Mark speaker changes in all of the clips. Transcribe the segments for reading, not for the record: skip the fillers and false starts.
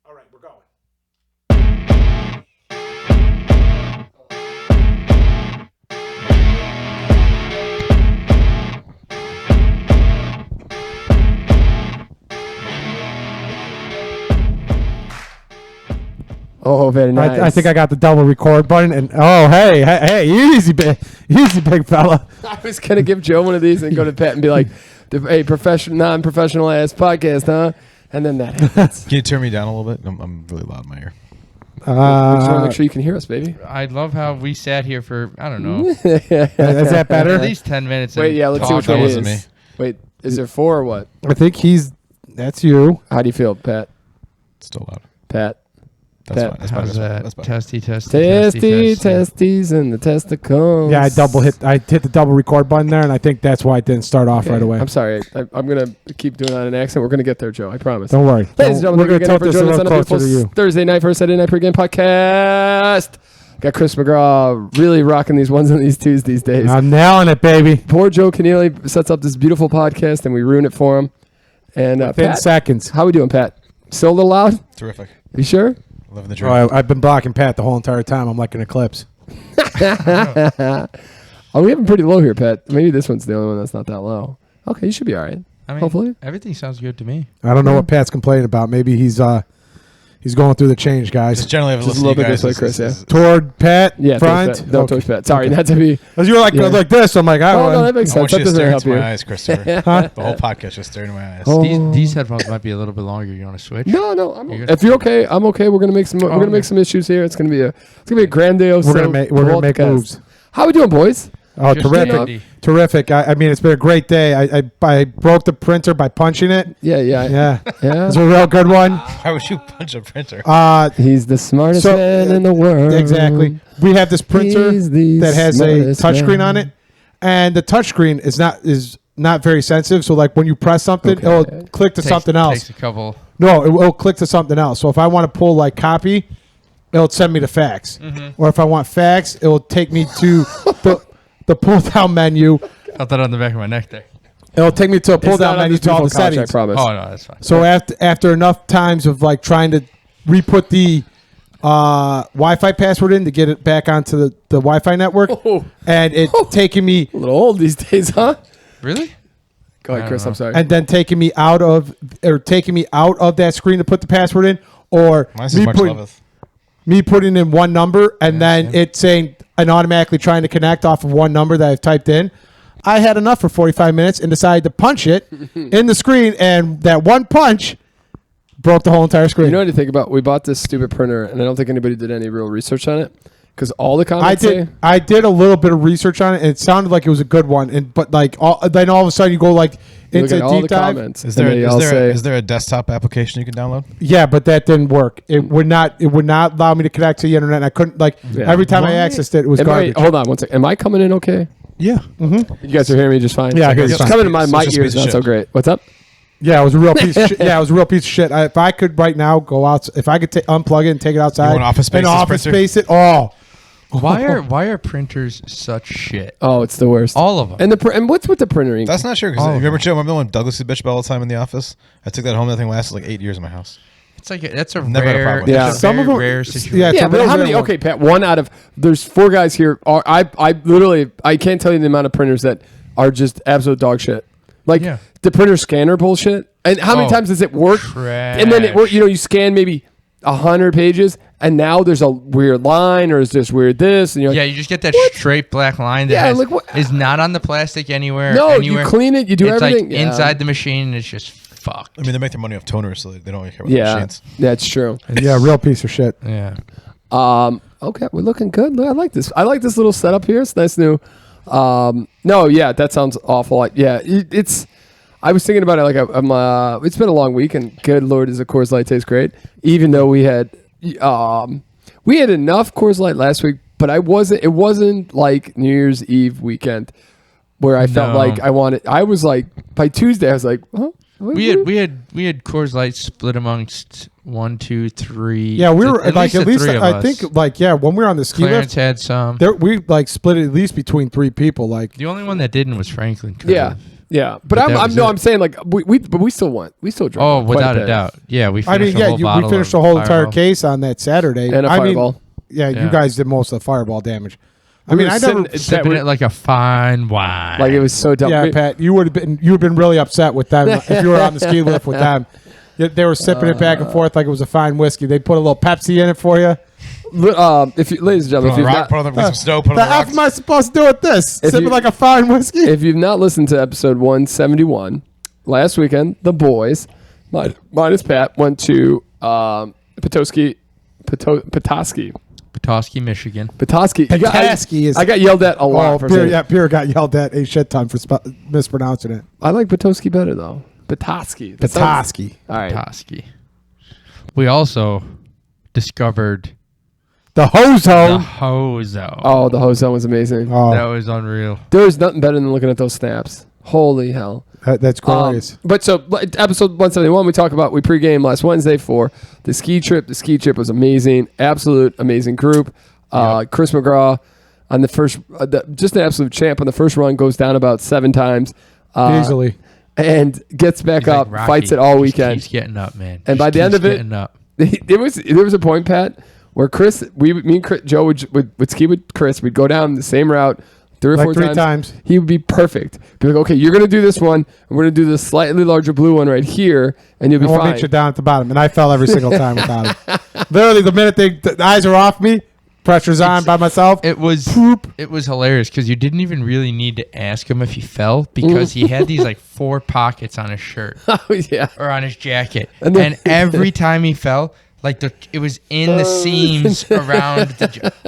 Speaker 1: All right, we're going.
Speaker 2: Oh, very nice.
Speaker 1: I think I got the double record button, and hey, easy, big fella.
Speaker 2: I was gonna give Joe one of these and go to Pat and be like, "Hey, non-professional ass podcast, huh?" And then that happens.
Speaker 3: Can you turn me down a little bit? I'm really loud in my ear.
Speaker 2: We just want to make sure you can hear us, baby.
Speaker 4: I love how we sat here for, I don't know,
Speaker 1: Is that better?
Speaker 4: at least 10 minutes.
Speaker 2: Wait, yeah, let's see which one it
Speaker 3: wasn't
Speaker 2: is.
Speaker 3: me.
Speaker 2: Wait, is there 4 or what?
Speaker 1: I think that's you.
Speaker 2: How do you feel, Pat?
Speaker 3: Still loud.
Speaker 2: Pat?
Speaker 3: That's
Speaker 2: Pat.
Speaker 3: fine. That's
Speaker 4: How's
Speaker 3: better.
Speaker 4: that?
Speaker 3: That's better.
Speaker 4: Testy.
Speaker 2: Testes and the testicles.
Speaker 1: Yeah, I hit the double record button there, and I think that's why it didn't start off right away.
Speaker 2: I'm sorry. I'm going to keep doing on an accent. We're going to get there, Joe. I promise.
Speaker 1: Don't worry.
Speaker 2: Ladies and gentlemen,
Speaker 1: we're going to tilt
Speaker 2: for
Speaker 1: this a
Speaker 2: joining us
Speaker 1: little
Speaker 2: on a
Speaker 1: closer to
Speaker 2: beautiful
Speaker 1: you.
Speaker 2: Thursday night for Thursday Night Pregame Podcast. Got Chris McGraw really rocking these ones and these twos these days.
Speaker 1: I'm nailing it, baby.
Speaker 2: Poor Joe Keneally sets up this beautiful podcast, and we ruin it for him. And
Speaker 1: Within
Speaker 2: Pat,
Speaker 1: seconds.
Speaker 2: how we doing, Pat? Still a little loud?
Speaker 3: Terrific.
Speaker 2: You sure?
Speaker 3: Living the dream.
Speaker 1: I've been blocking Pat the whole entire time. I'm like an eclipse.
Speaker 2: Oh, we have him pretty low here, Pat. Maybe this one's the only one that's not that low. Okay, you should be all right.
Speaker 4: I mean,
Speaker 2: Hopefully.
Speaker 4: everything sounds good to me.
Speaker 1: I don't know what Pat's complaining about. Maybe he's going through the change, guys.
Speaker 3: Just generally have
Speaker 2: Just
Speaker 3: listened
Speaker 2: a little
Speaker 3: to you
Speaker 2: bit
Speaker 3: guys.
Speaker 2: this way, Chris, yeah.
Speaker 1: Toward Pat,
Speaker 2: Yeah,
Speaker 1: front.
Speaker 2: towards Pat. No,
Speaker 1: Okay.
Speaker 2: towards Pat. Sorry, not to be.
Speaker 1: As you were like this, I'm like,
Speaker 2: Oh, no, that makes
Speaker 3: I want
Speaker 2: sense.
Speaker 3: you
Speaker 2: That
Speaker 3: to
Speaker 2: doesn't
Speaker 3: stare
Speaker 2: help
Speaker 3: into
Speaker 2: you.
Speaker 3: my eyes, Christopher.
Speaker 1: Huh?
Speaker 3: The whole podcast just staring into my eyes.
Speaker 2: Oh.
Speaker 4: These headphones might be a little bit longer. You want to switch?
Speaker 2: No.
Speaker 4: You're good?
Speaker 2: If you're okay, I'm okay. We're gonna make some. We're gonna make some issues here. It's gonna be a grandiose.
Speaker 1: We're gonna make
Speaker 2: podcast.
Speaker 1: moves.
Speaker 2: How we doing, boys?
Speaker 1: Oh,
Speaker 4: Just
Speaker 1: terrific.
Speaker 4: dandy.
Speaker 1: Terrific. I mean, it's been a great day. I broke the printer by punching it.
Speaker 2: Yeah.
Speaker 1: Yeah.
Speaker 2: Yeah.
Speaker 1: It's a real good one.
Speaker 3: Why would you punch a printer?
Speaker 2: He's the smartest
Speaker 1: So-
Speaker 2: man in the world.
Speaker 1: Exactly. We have this printer
Speaker 2: He's the
Speaker 1: that has a
Speaker 2: smartest
Speaker 1: touchscreen
Speaker 2: man.
Speaker 1: on it, and the touchscreen is not very sensitive. So like when you press something,
Speaker 2: Okay.
Speaker 1: it'll click to something else.
Speaker 4: Takes a couple.
Speaker 1: No, it'll click to something else. So if I want to pull like copy, it'll send me to fax. Or if I want fax, it'll take me to the pull down menu.
Speaker 4: Got that on the back of my neck there.
Speaker 1: It'll take me to a pull
Speaker 2: It's not
Speaker 1: down
Speaker 2: on
Speaker 1: menu
Speaker 2: this
Speaker 1: to all the
Speaker 2: beautiful couch,
Speaker 1: settings.
Speaker 2: I promise.
Speaker 4: Oh, no, that's fine.
Speaker 1: So after enough times of like trying to re-put the Wi-Fi password in to get it back onto the Wi-Fi network,
Speaker 2: Oh.
Speaker 1: and it taking me
Speaker 2: A little old these days, huh?
Speaker 4: Really?
Speaker 2: Go ahead,
Speaker 4: I
Speaker 2: Chris.
Speaker 4: don't
Speaker 2: I'm
Speaker 4: know.
Speaker 2: sorry.
Speaker 1: and then taking me out of that screen to put the password in, or
Speaker 3: Mine's is much loveth.
Speaker 1: me putting in one number and then
Speaker 4: same.
Speaker 1: it saying and automatically trying to connect off of one number that I've typed in. I had enough for 45 minutes and decided to punch it in the screen, and that one punch broke the whole entire screen.
Speaker 2: You know what to think about? We bought this stupid printer, and I don't think anybody did any real research on it because all the comments
Speaker 1: I did a little bit of research on it, and it sounded like it was a good one. But like then all of a sudden you go like
Speaker 2: you look
Speaker 1: into
Speaker 2: at
Speaker 1: a
Speaker 2: all the
Speaker 1: deep dive.
Speaker 2: comments.
Speaker 3: Is
Speaker 2: and
Speaker 3: there
Speaker 2: they all say,
Speaker 3: is there a desktop application you can download?
Speaker 1: Yeah, but that didn't work. It would not allow me to connect to the internet. And I couldn't
Speaker 2: Yeah.
Speaker 1: every time I
Speaker 4: What?
Speaker 1: accessed it, it was garbage.
Speaker 2: hold on one second. Am I coming in okay?
Speaker 1: Yeah. Mm-hmm.
Speaker 2: You guys are hearing me just fine?
Speaker 1: Yeah, I hear you
Speaker 2: It's
Speaker 1: fine.
Speaker 2: coming to my
Speaker 3: So
Speaker 2: mic
Speaker 3: just a
Speaker 2: ears,
Speaker 3: piece of
Speaker 2: not so
Speaker 3: shit.
Speaker 2: great. What's up?
Speaker 1: Yeah, it was a real piece of shit. Yeah, it was a real piece of shit. If I could right now go out, if I could unplug it and take it outside,
Speaker 3: want Office Space
Speaker 1: and
Speaker 3: this
Speaker 1: Office
Speaker 3: printer?
Speaker 1: Space it. Oh,
Speaker 4: Why are printers such shit?
Speaker 2: Oh, it's the worst.
Speaker 4: All of them.
Speaker 2: And what's with the printer?
Speaker 3: That's not sure. Because
Speaker 4: Oh.
Speaker 3: remember, Joe, remember when Douglas would bitch about all the time in the office? I took that home. That thing lasted like 8 years in my house.
Speaker 4: It's like that's a
Speaker 3: Never had a
Speaker 4: rare,
Speaker 3: problem with
Speaker 2: Yeah.
Speaker 4: it's a
Speaker 1: Some of
Speaker 4: very
Speaker 1: them-
Speaker 4: rare
Speaker 1: yeah,
Speaker 4: situation.
Speaker 1: it's
Speaker 2: Yeah,
Speaker 1: a
Speaker 2: but
Speaker 1: real
Speaker 2: how
Speaker 1: rare
Speaker 2: many?
Speaker 1: one.
Speaker 2: Okay, Pat. There's 4 guys here. I literally I can't tell you the amount of printers that are just absolute dog shit. Like
Speaker 4: Yeah.
Speaker 2: the printer scanner bullshit. And how many
Speaker 4: Oh,
Speaker 2: times does it work?
Speaker 4: trash.
Speaker 2: And then it work. You scan maybe 100 pages, and now there's a weird line, or is this weird this? And you're like,
Speaker 4: Yeah, you just get that straight black line that
Speaker 2: Yeah,
Speaker 4: has,
Speaker 2: like what-
Speaker 4: is not on the plastic anywhere.
Speaker 2: no,
Speaker 4: anywhere.
Speaker 2: you clean it, you do
Speaker 4: it's
Speaker 2: everything
Speaker 4: like inside the machine, and it's just fucked.
Speaker 3: I mean, they make their money off toners, so they don't really care about the
Speaker 2: Yeah,
Speaker 3: machines.
Speaker 2: that's true.
Speaker 1: yeah, real piece of shit.
Speaker 4: Yeah.
Speaker 2: Okay, we're looking good. I like this. I like this little setup here. It's nice new. No, yeah, that sounds awful. Yeah, it's. I was thinking about it. Like it's been a long week, and good Lord, is a Coors Light tastes great. Even though we had enough Coors Light last week, but It wasn't like New Year's Eve weekend where I felt
Speaker 4: No.
Speaker 2: like I wanted. I was like by Tuesday, I was like, huh?
Speaker 4: We had Coors Light split amongst 1, 2, 3.
Speaker 1: Yeah, we were like
Speaker 4: the
Speaker 1: at least
Speaker 4: three of
Speaker 1: I
Speaker 4: us.
Speaker 1: think like when we were on the ski
Speaker 4: Clarence
Speaker 1: lift,
Speaker 4: had some.
Speaker 1: we like split it at least between 3 people. Like
Speaker 4: The only one that didn't was Franklin. 'cause
Speaker 2: Yeah.
Speaker 4: of
Speaker 2: Yeah, but
Speaker 4: that was it.
Speaker 2: I'm saying like we still drank.
Speaker 4: Oh,
Speaker 2: quite
Speaker 4: without a
Speaker 2: bit.
Speaker 4: doubt. Yeah, we
Speaker 1: I mean,
Speaker 4: finished a
Speaker 1: yeah,
Speaker 4: whole
Speaker 1: we
Speaker 4: bottle
Speaker 1: finished
Speaker 4: of
Speaker 1: the whole entire
Speaker 4: Fireball.
Speaker 1: case on that Saturday.
Speaker 2: And a
Speaker 1: I mean,
Speaker 2: Fireball.
Speaker 1: yeah, you
Speaker 4: Yeah.
Speaker 1: guys did most of the Fireball damage. I
Speaker 2: We
Speaker 1: mean,
Speaker 2: were
Speaker 1: I
Speaker 2: sitting-
Speaker 1: never.
Speaker 4: Sipping it like a fine wine.
Speaker 2: Like it was so dumb.
Speaker 1: Yeah, Pat, you would have been really upset with them if you were on the ski lift with them. They were sipping it back and forth like it was a fine whiskey. They put a little Pepsi in it for you.
Speaker 2: If you, ladies and gentlemen, if
Speaker 3: Put on
Speaker 2: you've
Speaker 3: a rock,
Speaker 2: not,
Speaker 3: put on with some snow, put on
Speaker 1: The
Speaker 3: the
Speaker 1: F
Speaker 3: rocks.
Speaker 1: am I supposed to do with this?
Speaker 2: If
Speaker 1: Sipping
Speaker 2: you-
Speaker 1: like a fine whiskey?
Speaker 2: if you've not listened to episode 171, last weekend the boys, minus Pat, went to Petoskey.
Speaker 4: Petoskey, Michigan.
Speaker 1: Petoskey is.
Speaker 2: I got yelled at a lot for saying.
Speaker 1: Pierre got yelled at a shit ton for mispronouncing it.
Speaker 2: I like Petoskey better though. Petoskey.
Speaker 1: Petoskey.
Speaker 2: All right.
Speaker 4: Petoskey. We also discovered
Speaker 1: The
Speaker 4: the
Speaker 1: Hozo.
Speaker 4: Hozo.
Speaker 2: Oh, the Hozo was amazing.
Speaker 1: Oh,
Speaker 4: That was unreal.
Speaker 2: There was nothing better than looking at those snaps. Holy hell.
Speaker 1: that's glorious.
Speaker 2: But so episode 171, we pregame last Wednesday for the ski trip. The ski trip was amazing. Absolute amazing group. Chris McGraw on the first, just an absolute champ on the first run, goes down about 7 times.
Speaker 1: Easily.
Speaker 2: And gets back
Speaker 4: He's like
Speaker 2: up,
Speaker 4: Rocky.
Speaker 2: fights it all
Speaker 4: Just
Speaker 2: weekend.
Speaker 4: keeps getting up, man.
Speaker 2: And
Speaker 4: Just
Speaker 2: by the end
Speaker 4: keeps
Speaker 2: of it-
Speaker 4: getting up.
Speaker 2: There was a point, Pat, where me and Chris, Joe would ski with Chris. We'd go down the same route 3 or
Speaker 1: Like
Speaker 2: 4
Speaker 1: 3
Speaker 2: times.
Speaker 1: times.
Speaker 2: He would be perfect. Be like, okay, you're gonna do this one, and we're gonna do this slightly larger blue one right here, and you'll be
Speaker 1: And we'll
Speaker 2: fine.
Speaker 1: meet you down at the bottom. And I fell every single time without him. Literally, the minute the eyes are off me, pressure's on by myself.
Speaker 4: It was hilarious because you didn't even really need to ask him if he fell because he had these like 4 pockets on his shirt
Speaker 2: Oh yeah.
Speaker 4: or on his jacket,
Speaker 2: And then-
Speaker 4: and every time he fell, like it was in the seams around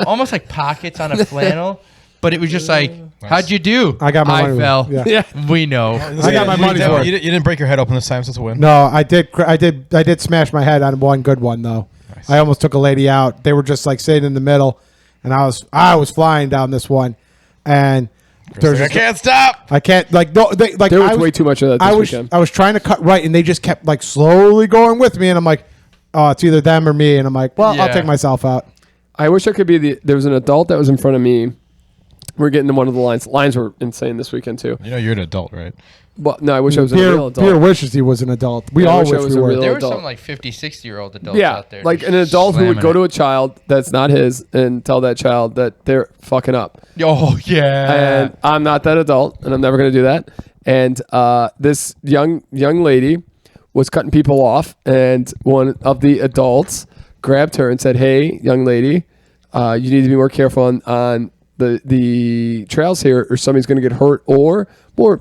Speaker 4: almost like pockets on a flannel. But it was just like, how'd you do?
Speaker 1: I got my money worth.
Speaker 4: fell.
Speaker 1: Yeah.
Speaker 2: Yeah.
Speaker 4: We know.
Speaker 1: I got my money's worth.
Speaker 3: You didn't break your head open this time, so it's a win.
Speaker 1: No, I did smash my head on one good one though.
Speaker 3: Nice.
Speaker 1: I almost took a lady out. They were just like sitting in the middle, and I was flying down this one, and there's
Speaker 3: I can't stop.
Speaker 1: I can't like no they like
Speaker 2: There was
Speaker 1: I was
Speaker 2: way too much of that this weekend.
Speaker 1: I was trying to cut right, and they just kept like slowly going with me, and I'm like, oh, it's either them or me, and I'm like, well, I'll
Speaker 4: Yeah.
Speaker 1: take myself out.
Speaker 2: I wish I could be there was an adult that was in front of me. We're getting to one of the lines. Lines were insane this weekend too.
Speaker 3: You know you're an adult, right?
Speaker 2: But no, I wish I was a real
Speaker 1: Pierre
Speaker 2: adult.
Speaker 1: wishes he was an adult. We
Speaker 2: Yeah, I
Speaker 1: all
Speaker 2: wish I
Speaker 1: wish
Speaker 2: was
Speaker 1: we
Speaker 2: a
Speaker 1: were.
Speaker 2: real
Speaker 4: There were
Speaker 2: adult.
Speaker 4: some like 50, 60-year-old adults
Speaker 2: Yeah,
Speaker 4: out there.
Speaker 2: like
Speaker 4: just
Speaker 2: an adult who would
Speaker 4: slamming
Speaker 2: go to
Speaker 4: it.
Speaker 2: a child that's not his and tell that child that they're fucking up.
Speaker 4: Oh, yeah.
Speaker 2: And I'm not that adult, and I'm never going to do that. And this young lady was cutting people off, and one of the adults grabbed her and said, "Hey, young lady, you need to be more careful on the trails here, or somebody's going to get hurt, or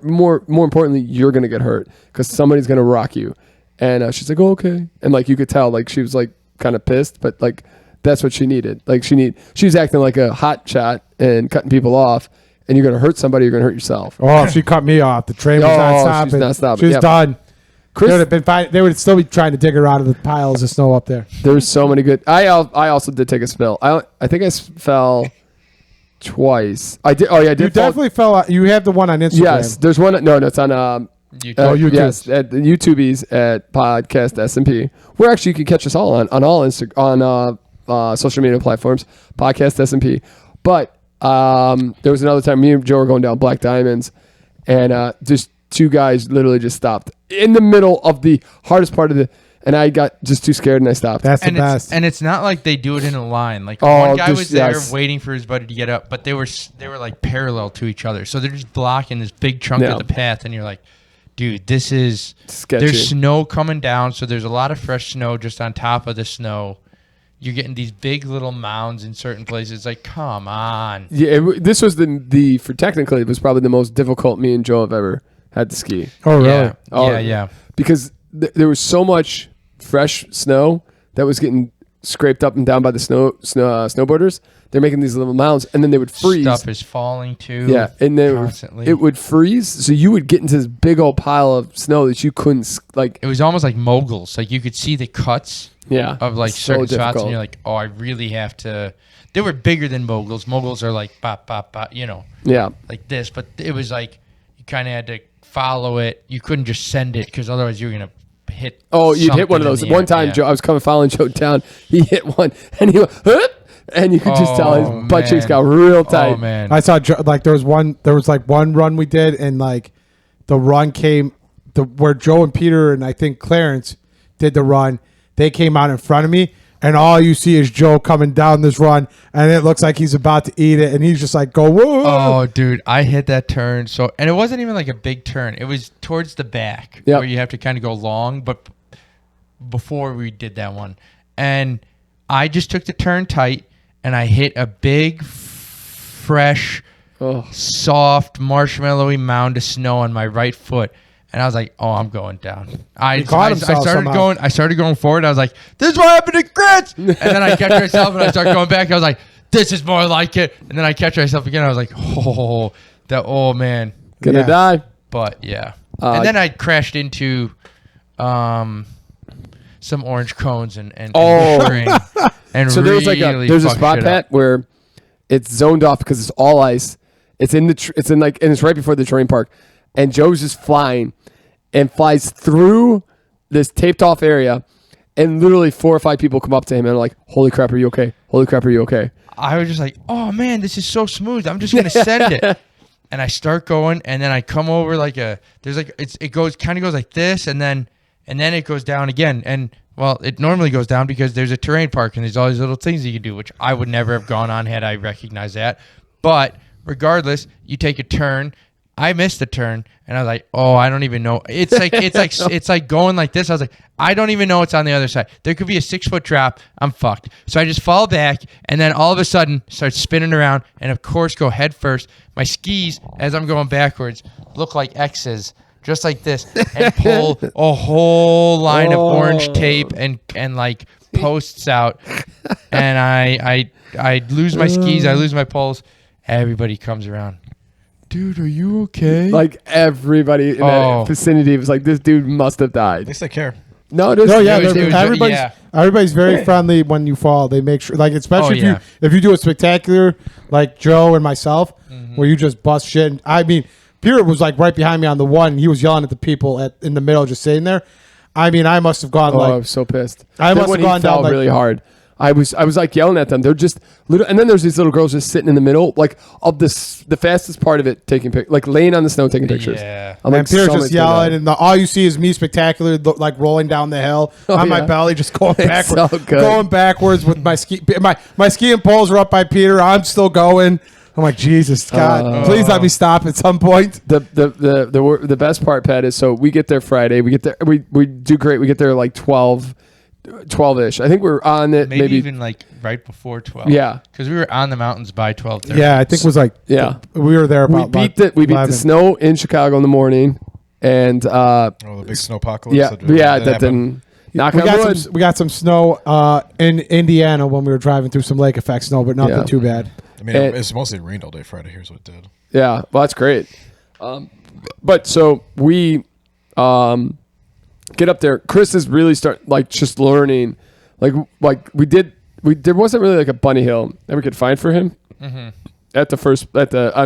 Speaker 2: more importantly, you're going to get hurt because somebody's going to rock you." And she's like, "Oh, okay," and like you could tell, like she was like kind of pissed, but like that's what she needed. Like she's acting like a hot shot and cutting people off, and you're going to hurt somebody, you're going to hurt yourself.
Speaker 1: Oh, if she cut me off. The train was not
Speaker 2: Oh,
Speaker 1: stopping.
Speaker 2: she's not stopping.
Speaker 1: She was
Speaker 2: Yep.
Speaker 1: done.
Speaker 2: Chris-
Speaker 1: They would have been fine. They would still be trying to dig her out of the piles of snow up there.
Speaker 2: There's so many good. I also did take a spill. I think I fell twice. I did. Oh yeah, I did.
Speaker 1: You definitely fell out. You have the one on Instagram.
Speaker 2: Yes, there's one. No, it's on.
Speaker 1: YouTube.
Speaker 2: Yes, at the YouTube's at Podcast S&P. Where actually you can catch us all on all social media platforms. Podcast S&P. But there was another time me and Joe were going down Black Diamonds, and just 2 guys literally just stopped in the middle of the hardest part of and I got just too scared and I stopped.
Speaker 1: That's the
Speaker 4: and
Speaker 1: best.
Speaker 4: it's not like they do it in a line. Like
Speaker 2: Oh,
Speaker 4: one guy
Speaker 2: just-
Speaker 4: was there
Speaker 2: yes.
Speaker 4: waiting for his buddy to get up, but they were like parallel to each other. So they're just blocking this big chunk
Speaker 2: Yeah.
Speaker 4: of the path, and you're like, dude, this is
Speaker 2: Sketchy.
Speaker 4: There's snow coming down, so there's a lot of fresh snow just on top of the snow. You're getting these big little mounds in certain places. Like, come on.
Speaker 2: Yeah, this was for technically it was probably the most difficult me and Joe have ever had to ski.
Speaker 1: Oh, really?
Speaker 4: Yeah,
Speaker 2: Oh,
Speaker 4: yeah.
Speaker 2: Because there was so much fresh snow that was getting scraped up and down by the snowboarders. They're making these little mounds, and then they would freeze.
Speaker 4: Stuff is falling too.
Speaker 2: Yeah, and then
Speaker 4: constantly.
Speaker 2: it would freeze, so you would get into this big old pile of snow that you couldn't like.
Speaker 4: It was almost like moguls. Like you could see the cuts
Speaker 2: Yeah,
Speaker 4: of like
Speaker 2: so
Speaker 4: certain spots,
Speaker 2: difficult.
Speaker 4: and you're like, oh, I really have to. They were bigger than moguls. Moguls are like bop bop bop,
Speaker 2: Yeah,
Speaker 4: like this. But it was like you kind of had to follow it. You couldn't just send it because otherwise you were gonna hit.
Speaker 2: oh, you'd hit one of
Speaker 4: something
Speaker 2: those.
Speaker 4: in the
Speaker 2: One
Speaker 4: air.
Speaker 2: time,
Speaker 4: Yeah.
Speaker 2: Joe, I was following Joe down. He hit one, and he went, "Hup!" And you could just tell
Speaker 4: Oh,
Speaker 2: his butt cheeks
Speaker 4: man.
Speaker 2: got real tight.
Speaker 4: Oh man,
Speaker 1: I saw like there was one run we did, and like the run came, where Joe and Peter and I think Clarence did the run. They came out in front of me, and all you see is Joe coming down this run, and it looks like he's about to eat it, and he's just like, go, whoa.
Speaker 4: Oh, dude, I hit that turn. And it wasn't even like a big turn. It was towards the back where you have to kind of go long, but before we did that one. And I just took the turn tight, and I hit a big, fresh, soft, marshmallowy mound of snow on my right foot. And I was like, "Oh, I'm going down." I started going forward. I was like, "This is what happened to Chris." And then I catch myself, and I start going back. I was like, "This is more like it." And then I catch myself again. I was like, "Oh man,
Speaker 2: gonna die."
Speaker 4: But yeah, and then I crashed into some orange cones and string. And
Speaker 2: so there's a spot, Pat, where it's zoned off because it's all ice. It's in it's right before the terrain park, and Joe's just flying and flies through this taped off area, and literally 4 or 5 people come up to him and are like, "Holy crap, are you okay? Holy crap, are you okay?"
Speaker 4: I was just like, "Oh man, this is so smooth. I'm just gonna send it." And I start going, and then I come over it goes like this, and then it goes down again. And well, it normally goes down because there's a terrain park and there's all these little things you can do, which I would never have gone on had I recognized that. But regardless, you take a turn. I missed the turn, and I was like, "Oh, I don't even know." It's like going like this. I was like, "I don't even know what's on the other side." There could be a 6-foot drop. I'm fucked. So I just fall back, and then all of a sudden start spinning around, and of course go head first. My skis, as I'm going backwards, look like X's, just like this, and pull a whole line of orange tape and like posts out, and I lose my skis. I lose my poles. Everybody comes around. Dude, are you okay?
Speaker 2: Like everybody in that vicinity was like, "This dude must have died."
Speaker 3: At least they care.
Speaker 2: No,
Speaker 1: everybody's very friendly when you fall. They make sure, like, especially if you do a spectacular like Joe and myself, where you just bust shit. And, I mean, Peter was like right behind me on the one. He was yelling at the people in the middle, just sitting there. I mean, I must have gone
Speaker 2: I was so pissed.
Speaker 1: I must have gone down
Speaker 2: really hard. I was like yelling at them. They're just little, and then there's these little girls just sitting in the middle, like of the fastest part of it, taking like laying on the snow, taking pictures.
Speaker 4: Yeah,
Speaker 1: I'm like, Peter's just yelling, and all you see is me spectacular, like rolling down the hill on my belly, just going backwards, going backwards with my ski. My skiing poles are up by Peter. I'm still going. I'm like, Jesus, God, please let me stop at some point.
Speaker 2: The best part, Pat, is so we get there Friday. We get there. We do great. We get there like 12-ish. I think we're on it. Maybe
Speaker 4: even like right before 12.
Speaker 2: Yeah,
Speaker 4: because we were on the mountains by 12:30.
Speaker 1: Yeah, I think it was like we were there about.
Speaker 2: We beat the snow in Chicago in the morning, and
Speaker 3: the big snowpocalypse.
Speaker 2: That didn't.
Speaker 1: We got some snow in Indiana when we were driving through some lake effect snow, but nothing too bad.
Speaker 3: I mean, it's mostly rained all day Friday. Here's what it did.
Speaker 2: Yeah, well, that's great. But so we get up there. Chris is really just learning. Like there wasn't really like a bunny hill that we could find for him on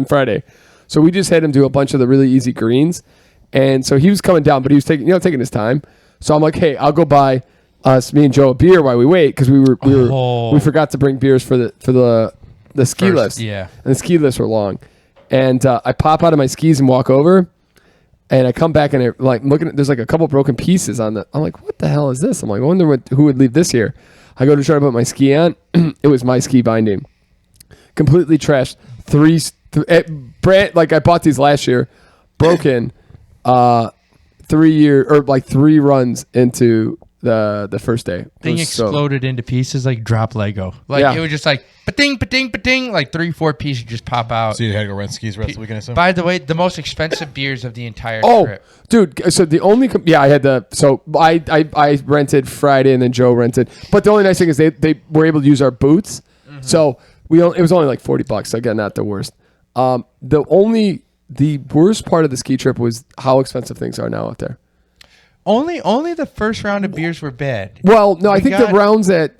Speaker 2: Friday. So we just had him do a bunch of the really easy greens. And so he was coming down, but he was taking his time. So I'm like, "Hey, I'll go buy me and Joe a beer while we wait," because we forgot to bring beers for the ski lifts.
Speaker 4: Yeah.
Speaker 2: And the ski lifts were long. And I pop out of my skis and walk over. And I come back and I like looking at, there's like a couple broken pieces on I'm like, "What the hell is this?" I'm like, "I wonder who would leave this here." I go to try to put my ski on. It was my ski binding. Completely trashed. Like I bought these last year. Broken. 3 runs into the first day.
Speaker 4: Thing exploded into pieces like drop Lego. Like it was just like pa-ding, pa-ding, pa-ding, like 3-4 pieces just pop out.
Speaker 3: So you had to go rent skis the rest of the weekend, I assume?
Speaker 4: By the way, the most expensive beers of the entire trip.
Speaker 2: Dude, so the only I had I rented Friday and then Joe rented. But the only nice thing is they were able to use our boots. Mm-hmm. So it was only like $40. Again, not the worst. The worst part of the ski trip was how expensive things are now out there.
Speaker 4: Only the first round of beers were bad.
Speaker 2: Well, no, I think the rounds at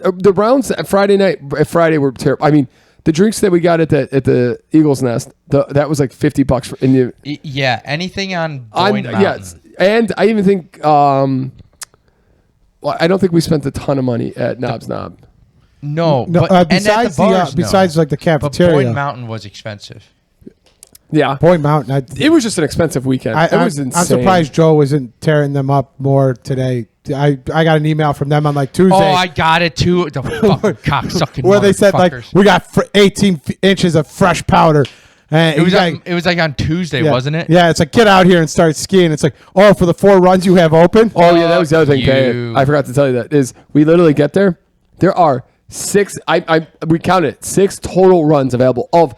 Speaker 2: Friday were terrible. I mean, the drinks that we got at the Eagle's Nest, that was like $50
Speaker 4: Yeah, anything on Boyne Mountain.
Speaker 2: Yes, and I even think I don't think we spent a ton of money at Knob's Knob.
Speaker 1: No, besides like the cafeteria.
Speaker 4: But Boyne Mountain was expensive.
Speaker 2: Yeah.
Speaker 1: Boyd Mountain.
Speaker 2: It was just an expensive weekend. It was insane.
Speaker 1: I'm surprised Joe isn't tearing them up more today. I got an email from them on like Tuesday.
Speaker 4: Oh, I got it too. The fucking cocksucking
Speaker 1: where they said like we got 18 inches of fresh powder. And
Speaker 4: it was like on Tuesday, wasn't it?
Speaker 1: Yeah, it's like get out here and start skiing. It's like, oh, for the 4 runs you have open.
Speaker 2: Oh yeah, that was the other thing. Kay, I forgot to tell you that is we literally get there. There are 6. We counted 6 total runs available of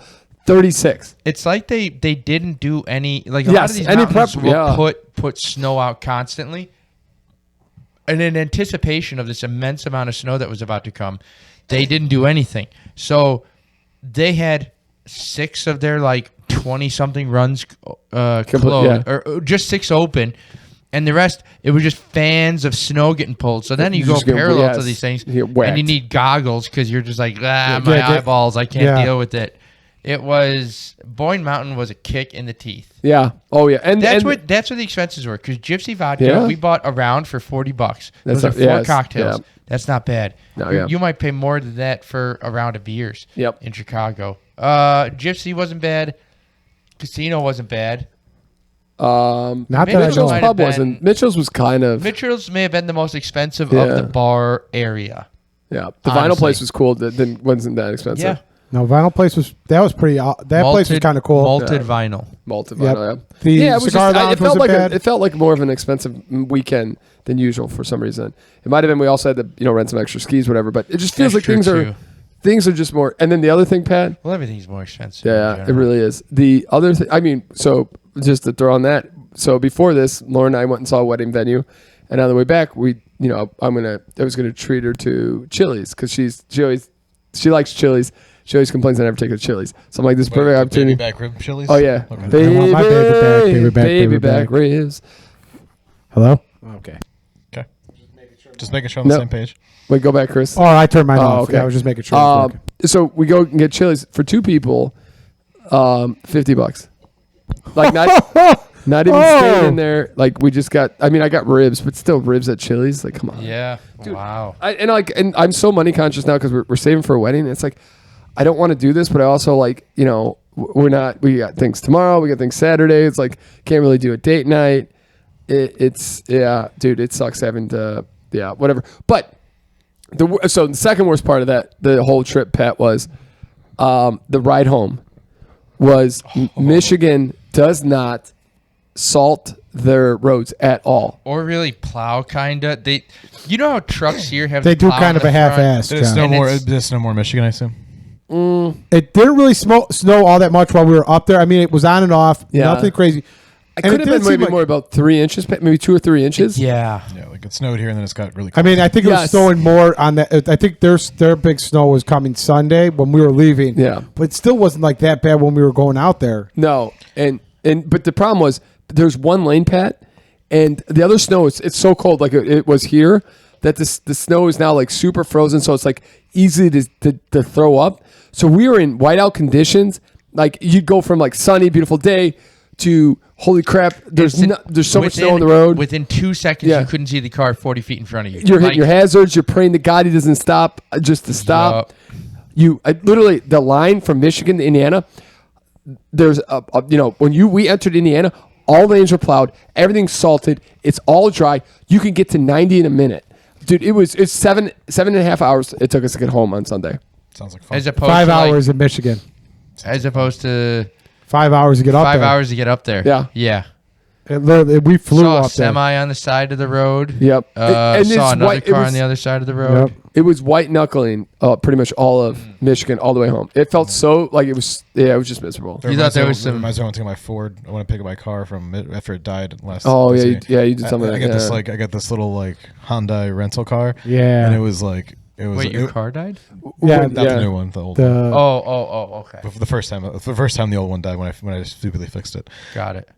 Speaker 2: 36.
Speaker 4: It's like they didn't do any like a lot of these mountains will put snow out constantly. And in anticipation of this immense amount of snow that was about to come, they didn't do anything. So they had 6 of their like 20-something runs closed, or just 6 open, and the rest it was just fans of snow getting pulled. So then you go parallel to these things, and you need goggles because you're just like my eyeballs, I can't deal with it. It was Boyne Mountain was a kick in the teeth.
Speaker 2: Yeah. Oh yeah. And
Speaker 4: that's what the expenses were. Because Gypsy Vodka, we bought a round for $40. Those are 4 cocktails. Yeah. That's not bad.
Speaker 2: No, yeah.
Speaker 4: You might pay more than that for a round of beers.
Speaker 2: Yep.
Speaker 4: In Chicago. Gypsy wasn't bad. Casino wasn't bad.
Speaker 1: Not that
Speaker 2: Mitchell's pub wasn't. Mitchell's was kind of.
Speaker 4: Mitchell's may have been the most expensive of the bar area.
Speaker 2: Yeah. The vinyl place was cool. That wasn't that expensive.
Speaker 1: Yeah. No, vinyl place was pretty. Place was kind of cool.
Speaker 4: Malted vinyl.
Speaker 2: Malted vinyl.
Speaker 1: Yeah. The cigar lounge wasn't bad.
Speaker 2: It felt like more of an expensive weekend than usual for some reason. It might have been we also had to rent some extra skis, whatever. But it just feels like things are just more. And then the other thing, Pat.
Speaker 4: Well, everything's more expensive.
Speaker 2: Yeah, it really is. The other thing. I mean, so just to throw on that. So before this, Lauren and I went and saw a wedding venue, and on the way back, I was gonna treat her to Chili's because she likes Chili's. She always complains I never take her to Chili's. So I'm like, this is perfect opportunity.
Speaker 3: Baby back rib Chili's?
Speaker 2: Oh, yeah.
Speaker 3: Okay.
Speaker 2: Baby back ribs.
Speaker 1: Hello? Okay.
Speaker 3: Just making sure on the same page.
Speaker 2: Wait, go back, Chris.
Speaker 1: Oh, I turned mine off.
Speaker 2: Okay.
Speaker 1: Yeah, I was just making sure.
Speaker 2: So we go and get Chili's for 2 people, $50. Like not even staying in there. Like we just got. I mean, I got ribs, but still ribs at Chili's. Like, come on.
Speaker 4: Yeah.
Speaker 2: Dude,
Speaker 4: wow.
Speaker 2: And I'm so money conscious now because we're saving for a wedding. It's like I don't want to do this, but I also like we're not. We got things tomorrow. We got things Saturday. It's like can't really do a date night. It's dude. It sucks having to whatever. But so the second worst part of the whole trip, Pat, was the ride home. Was Michigan does not salt their roads at all,
Speaker 4: or really plow. Kinda. You know how trucks here have.
Speaker 1: They do kind of a half-ass.
Speaker 3: There's no more Michigan, I assume.
Speaker 1: It didn't really snow all that much while we were up there. I mean, it was on and off. Yeah. Nothing crazy.
Speaker 2: It could have been maybe more about 3 inches, maybe 2 or 3 inches.
Speaker 4: Yeah.
Speaker 3: Yeah, like it snowed here and then it's got really cold.
Speaker 1: I mean, I think it was snowing more on that. I think their big snow was coming Sunday when we were leaving.
Speaker 2: Yeah.
Speaker 1: But it still wasn't like that bad when we were going out there.
Speaker 2: No. But the problem was there's one lane, Pat, and the other snow, it's so cold like it was here that the snow is now like super frozen, so it's like easy to throw up. So we were in whiteout conditions. Like you'd go from like sunny, beautiful day to holy crap, there's so much snow on the road.
Speaker 4: Within 2 seconds, you couldn't see the car 40 feet in front of you.
Speaker 2: You're hitting your hazards. You're praying to God he doesn't stop just to stop. Literally, the line from Michigan to Indiana, there's when we entered Indiana, all lanes were plowed. Everything's salted. It's all dry. You can get to 90 in a minute. Dude, it's 7.5 hours it took us to get home on Sunday.
Speaker 3: Sounds like fun.
Speaker 4: As opposed
Speaker 1: 5
Speaker 4: to
Speaker 1: hours in Michigan.
Speaker 4: As opposed to
Speaker 1: 5 hours to get up there.
Speaker 4: 5 hours to get up there.
Speaker 2: Yeah.
Speaker 4: Yeah.
Speaker 1: We flew
Speaker 4: saw
Speaker 1: up
Speaker 4: a semi on the side of the road.
Speaker 2: Yep.
Speaker 4: And saw another car on the other side of the road.
Speaker 1: Yep.
Speaker 2: It was white knuckling pretty much all of Michigan all the way home. It felt so like it was. Yeah, it was just miserable.
Speaker 4: You thought there was some.
Speaker 3: I went to my Ford. I want to pick up my car from after it died last.
Speaker 2: Oh yeah, you did something.
Speaker 3: I got this little like Hyundai rental car.
Speaker 1: Yeah,
Speaker 3: and it was like.
Speaker 4: Wait, your car died?
Speaker 1: Yeah,
Speaker 3: not the new one, the old one.
Speaker 4: Oh, okay.
Speaker 3: The first time the old one died when I stupidly fixed it.
Speaker 4: Got it.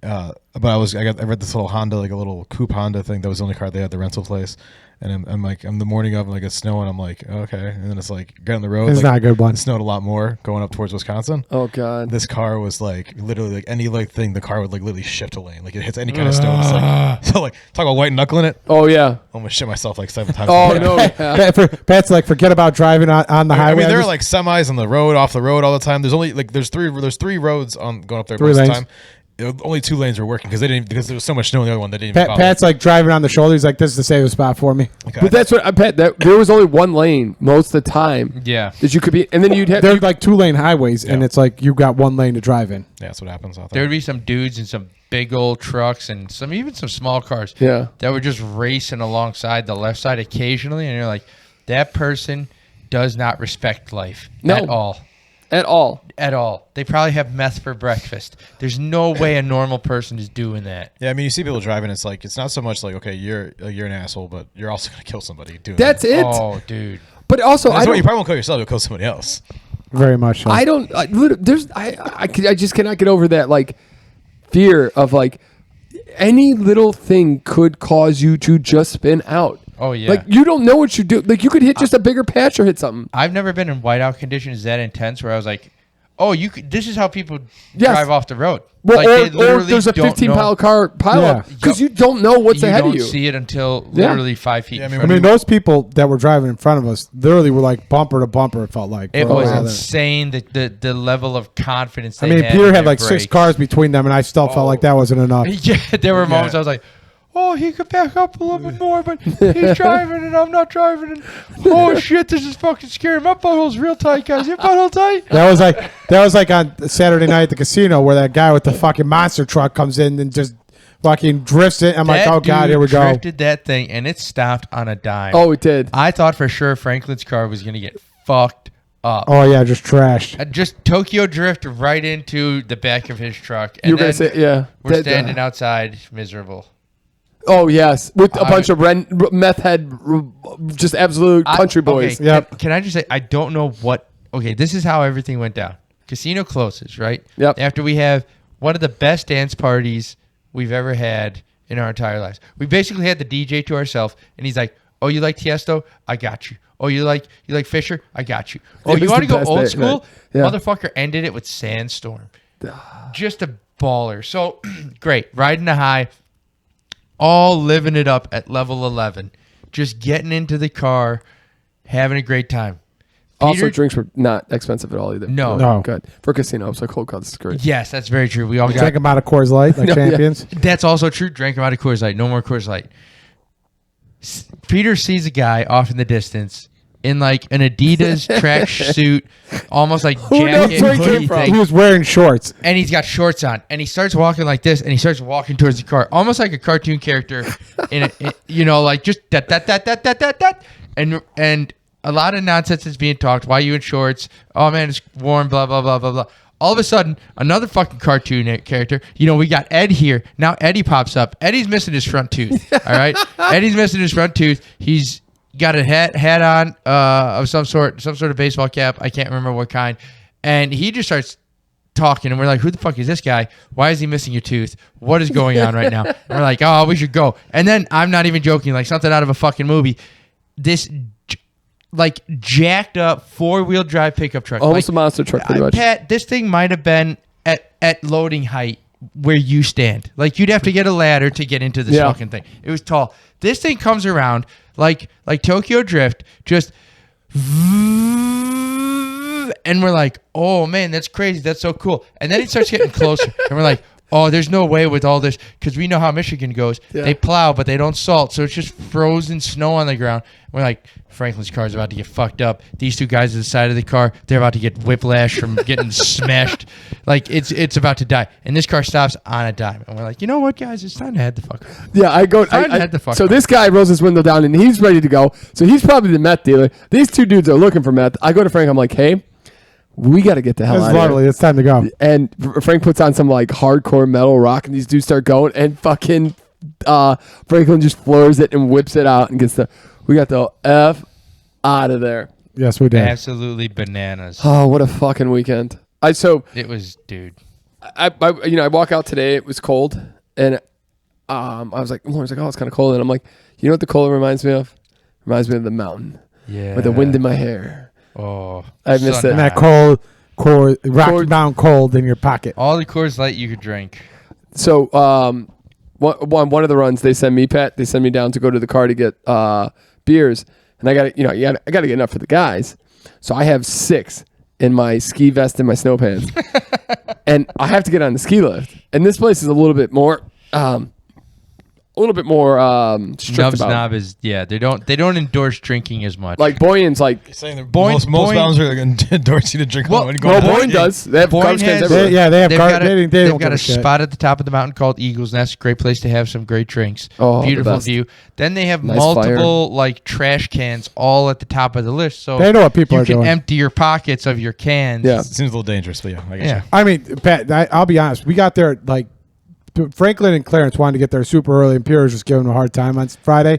Speaker 3: But I read this little Honda, like a little coupe Honda thing. That was the only car they had at the rental place. And I'm the morning of, like, it's snowing. I'm like, okay. And then it's like, get on the road.
Speaker 1: It's not a good one.
Speaker 3: It snowed a lot more going up towards Wisconsin.
Speaker 2: Oh God.
Speaker 3: This car was like literally like any like thing. The car would like literally shift a lane. Like it hits any kind of snow. It's like, so like talk about white knuckling it.
Speaker 2: Oh yeah.
Speaker 3: Almost shit myself like 7 times.
Speaker 2: Oh no. Yeah.
Speaker 1: Pat's like, forget about driving on the highway.
Speaker 3: I mean, there are like semis on the road, off the road all the time. There's only like there's three roads on going up there most of the time. Only 2 lanes were working because there was so much snow in the other one that didn't even
Speaker 1: Pat's like driving on the shoulder. He's like, this is the safest spot for me.
Speaker 3: Okay.
Speaker 2: But that's what I bet. That there was only 1 lane most of the time.
Speaker 4: Yeah.
Speaker 2: That you could be, and then you'd have.
Speaker 1: They're like 2-lane highways, and it's like you got 1 lane to drive in.
Speaker 3: Yeah, that's what happens out
Speaker 4: There
Speaker 3: there.
Speaker 4: would be some dudes in some big old trucks and even some small cars.
Speaker 2: Yeah.
Speaker 4: That were just racing alongside the left side occasionally, and you're like, that person does not respect life at all.
Speaker 2: At all.
Speaker 4: At all. They probably have meth for breakfast. There's no way a normal person is doing that.
Speaker 3: Yeah, I mean, you see people driving. It's like it's not so much like, okay, you're an asshole, but you're also gonna kill somebody doing
Speaker 2: That's
Speaker 3: that.
Speaker 2: it.
Speaker 4: Oh, dude.
Speaker 2: But also,
Speaker 3: That's why you probably won't kill yourself. You'll kill somebody else.
Speaker 1: Very much so.
Speaker 2: I don't. I just cannot get over that like fear of like any little thing could cause you to just spin out.
Speaker 4: Oh, yeah.
Speaker 2: Like you don't know what you do. Like you could hit just a bigger patch or hit something.
Speaker 4: I've never been in whiteout conditions that intense where I was like, oh, this is how people drive off the road.
Speaker 2: Well,
Speaker 4: like,
Speaker 2: or there's a 15-pound car pileup because you don't know what's ahead of you.
Speaker 4: You don't see it until literally 5 feet.
Speaker 3: Yeah,
Speaker 4: in
Speaker 1: I mean, those people that were driving in front of us literally were like bumper to bumper. It felt like
Speaker 4: it was insane. The level of confidence.
Speaker 1: I mean, Peter had like 6 cars between them, and I still felt like that wasn't enough.
Speaker 4: Yeah, there were moments I was like, oh, he could back up a little bit more, but he's driving and I'm not driving. And oh shit, this is fucking scary. My butthole's real tight, guys. Your butthole tight?
Speaker 1: That was like on Saturday night at the casino where that guy with the fucking monster truck comes in and just fucking drifts it. I'm like, oh god, here we go.
Speaker 4: Drifted that thing and it stopped on a dime.
Speaker 2: Oh, it did.
Speaker 4: I thought for sure Franklin's car was gonna get fucked up.
Speaker 1: Oh yeah, just trashed.
Speaker 4: Just Tokyo drift right into the back of his truck. And
Speaker 2: You were gonna say, yeah.
Speaker 4: We're standing outside, miserable.
Speaker 2: Oh yes, with a bunch of meth head, just absolute country boys.
Speaker 4: Okay,
Speaker 1: Yep.
Speaker 4: Can I just say I don't know what? Okay, this is how everything went down. Casino closes, right?
Speaker 2: Yep.
Speaker 4: After we have one of the best dance parties we've ever had in our entire lives. We basically had the DJ to ourselves, and he's like, "Oh, you like Tiesto? I got you. Oh, you like Fisher? I got you. Oh, you want to go old school?
Speaker 2: Yeah.
Speaker 4: Motherfucker ended it with Sandstorm. Just a baller. So great, riding the high." All living it up at level 11. Just getting into the car, having a great time.
Speaker 2: Also, drinks were not expensive at all either.
Speaker 4: No.
Speaker 2: Good. For casino, it's like, oh god, this is great.
Speaker 4: Yes, that's very true. We all got...
Speaker 1: Drank them out of Coors Light like champions.
Speaker 4: That's also true. Drank them out of Coors Light. No more Coors Light. Peter sees a guy off in the distance in like an Adidas track suit, almost like jacket hoodie thing.
Speaker 1: He was wearing shorts.
Speaker 4: And he's got shorts on, and he starts walking like this, and he starts walking towards the car, almost like a cartoon character, like just that, and a lot of nonsense is being talked. Why are you in shorts? Oh man, it's warm. Blah blah blah blah blah. All of a sudden, another fucking cartoon character. We got Ed here now. Eddie pops up. Eddie's missing his front tooth. All right, Eddie's missing his front tooth. He's got a hat on of some sort of baseball cap. I can't remember what kind. And he just starts talking, and we're like, who the fuck is this guy? Why is he missing your tooth? What is going on right now? And we're like, oh, we should go. And then I'm not even joking, like something out of a fucking movie. This like jacked up 4-wheel drive pickup truck.
Speaker 2: Almost a monster truck, pretty much.
Speaker 4: Pat, this thing might have been at loading height where you stand. Like you'd have to get a ladder to get into this fucking thing. It was tall. This thing comes around like Tokyo Drift, just and we're like, oh man, that's crazy. That's so cool. And then it starts getting closer, and we're like, oh, there's no way with all this, because we know how Michigan goes. Yeah. They plow, but they don't salt, so it's just frozen snow on the ground. We're like, Franklin's car is about to get fucked up. These two guys at the side of the car, they're about to get whiplash from getting smashed. Like, it's about to die. And this car stops on a dime. And we're like, you know what, guys? It's time to head the fuck up.
Speaker 2: Yeah, I go. So this guy rolls his window down, and he's ready to go. So he's probably the meth dealer. These two dudes are looking for meth. I go to Frank. I'm like, hey, we got to get the hell out of here.
Speaker 1: That's lovely. It's time to go.
Speaker 2: And Frank puts on some like hardcore metal rock, and these dudes start going, and fucking Franklin just floors it and whips it out and gets we got the F out of there.
Speaker 1: Yes, we did.
Speaker 4: Absolutely bananas.
Speaker 2: Oh, what a fucking weekend.
Speaker 4: It was, dude.
Speaker 2: I walk out today. It was cold, And I was like, Lauren's like, oh, it's kind of cold. And I'm like, you know what the cold reminds me of? Reminds me of the mountain.
Speaker 4: Yeah.
Speaker 2: With the wind in my hair.
Speaker 4: Oh,
Speaker 2: I miss it.
Speaker 1: And that cold, Rocky Mountain cold in your pocket.
Speaker 4: All the Coors Light you could drink.
Speaker 2: So, one of the runs they send me, Pat. They send me down to go to the car to get beers, and I got to get enough for the guys. So I have 6 in my ski vest and my snow pants, and I have to get on the ski lift. And this place is a little bit more strict
Speaker 4: Nubs
Speaker 2: about.
Speaker 4: Knob is they don't endorse drinking as much.
Speaker 2: Like Boyne's like
Speaker 3: You're saying that most bounds are going to endorse you to drink alone.
Speaker 2: Boyne does. They have garbage cans everywhere.
Speaker 1: They have
Speaker 4: they've got a spot at the top of the mountain called Eagle's Nest. Great place to have some great drinks.
Speaker 2: Oh,
Speaker 4: beautiful view. Then they have
Speaker 2: Nice
Speaker 4: multiple like trash cans all at the top of the list. So
Speaker 1: They know what people are
Speaker 4: you
Speaker 1: doing.
Speaker 4: can empty your pockets of your cans.
Speaker 2: Yeah.
Speaker 3: It seems a little dangerous, but I guess.
Speaker 4: Yeah.
Speaker 1: I mean, Pat, I'll be honest. We got there like Franklin and Clarence wanted to get there super early, and Pierre was just giving them a hard time on Friday.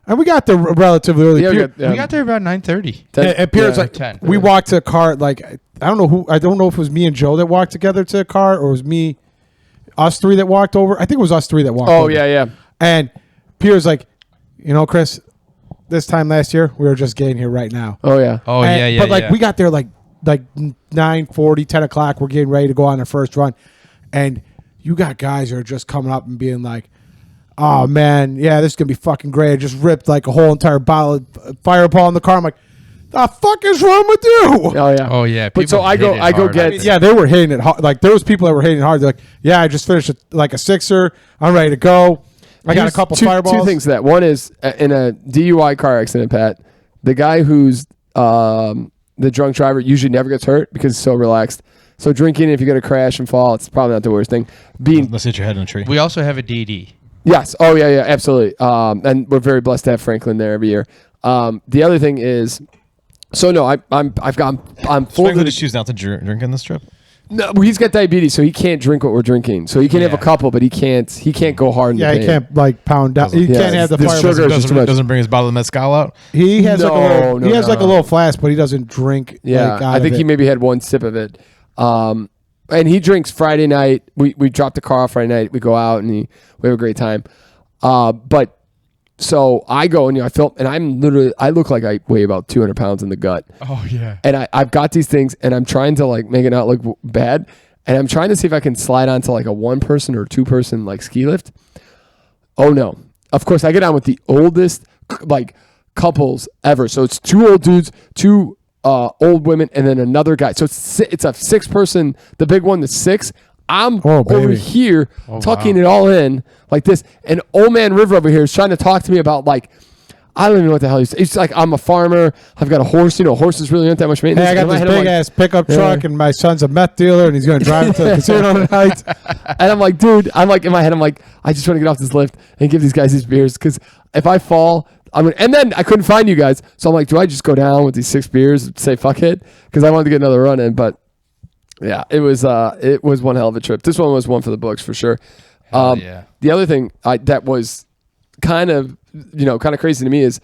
Speaker 1: And we got there relatively early.
Speaker 2: Yeah,
Speaker 4: We got there about 9:30.
Speaker 1: And Pierre's like,
Speaker 4: 10.
Speaker 1: we walked to a car. Like, I don't know if it was me and Joe that walked together to a car, or it was us 3 that walked over. I think it was us 3 that walked over.
Speaker 2: Oh, yeah. And
Speaker 1: Pierre's like, Chris, this time last year, we were just getting here right now.
Speaker 2: Oh, yeah.
Speaker 4: Oh, yeah.
Speaker 1: But we got there like 9:40, 10 o'clock. We're getting ready to go on our first run. And you got guys that are just coming up and being like, oh, man, yeah, this is going to be fucking great. I just ripped like a whole entire bottle of Fireball in the car. I'm like, the fuck is wrong with you?
Speaker 2: Oh, yeah.
Speaker 4: Oh, yeah.
Speaker 2: But so I go get...
Speaker 1: Yeah, they were hitting it hard. Like, there was people that were hitting it hard. They're like, yeah, I just finished like a 6er. I'm ready to go. I got a couple Fireballs.
Speaker 2: 2 things to that. One is, in a DUI car accident, Pat, the guy who's the drunk driver usually never gets hurt because he's so relaxed. So drinking, if you're going to crash and fall, it's probably not the worst thing.
Speaker 3: Let's hit your head in a tree.
Speaker 4: We also have a DD.
Speaker 2: Yes. Oh, yeah, absolutely. And we're very blessed to have Franklin there every year. The other thing is, so no, I'm full.
Speaker 3: Franklin just choose not to drink on this trip.
Speaker 2: No, he's got diabetes, so he can't drink what we're drinking. So he can have a couple, but he can't go hard. In the
Speaker 1: he can't like pound down. He can't have the
Speaker 2: sugar.
Speaker 3: Doesn't bring his bottle of mezcal out.
Speaker 1: He has like a little flask, but he doesn't drink.
Speaker 2: Yeah, I think he maybe had 1 sip of it. And he drinks Friday night. We drop the car off Friday night. We go out and we have a great time. But so I go and I feel, and I look like I weigh about 200 pounds in the gut.
Speaker 4: Oh yeah.
Speaker 2: And I've got these things, and I'm trying to like make it not look bad, and I'm trying to see if I can slide onto like a 1-person or 2-person like ski lift. Oh no! Of course, I get on with the oldest like couples ever. So it's 2 old dudes, 2 old women, and then another guy. So it's a 6-person. The big one, the 6. I'm over here tucking it all in like this, and old man River over here is trying to talk to me about like, I don't even know what the hell he's saying. It's like, I'm a farmer. I've got a horse. Horses really aren't that much maintenance.
Speaker 1: Hey, I got this big ass pickup truck, and my son's a meth dealer, and he's going to drive it to the casino tonight.
Speaker 2: And I'm like, dude, in my head, I'm like, I just want to get off this lift and give these guys these beers, because if I fall, and then I couldn't find you guys, so I'm like, do I just go down with these 6 beers and say fuck it? Because I wanted to get another run in, but yeah, it was one hell of a trip. This one was one for the books for sure. The other thing that was kind of crazy to me is,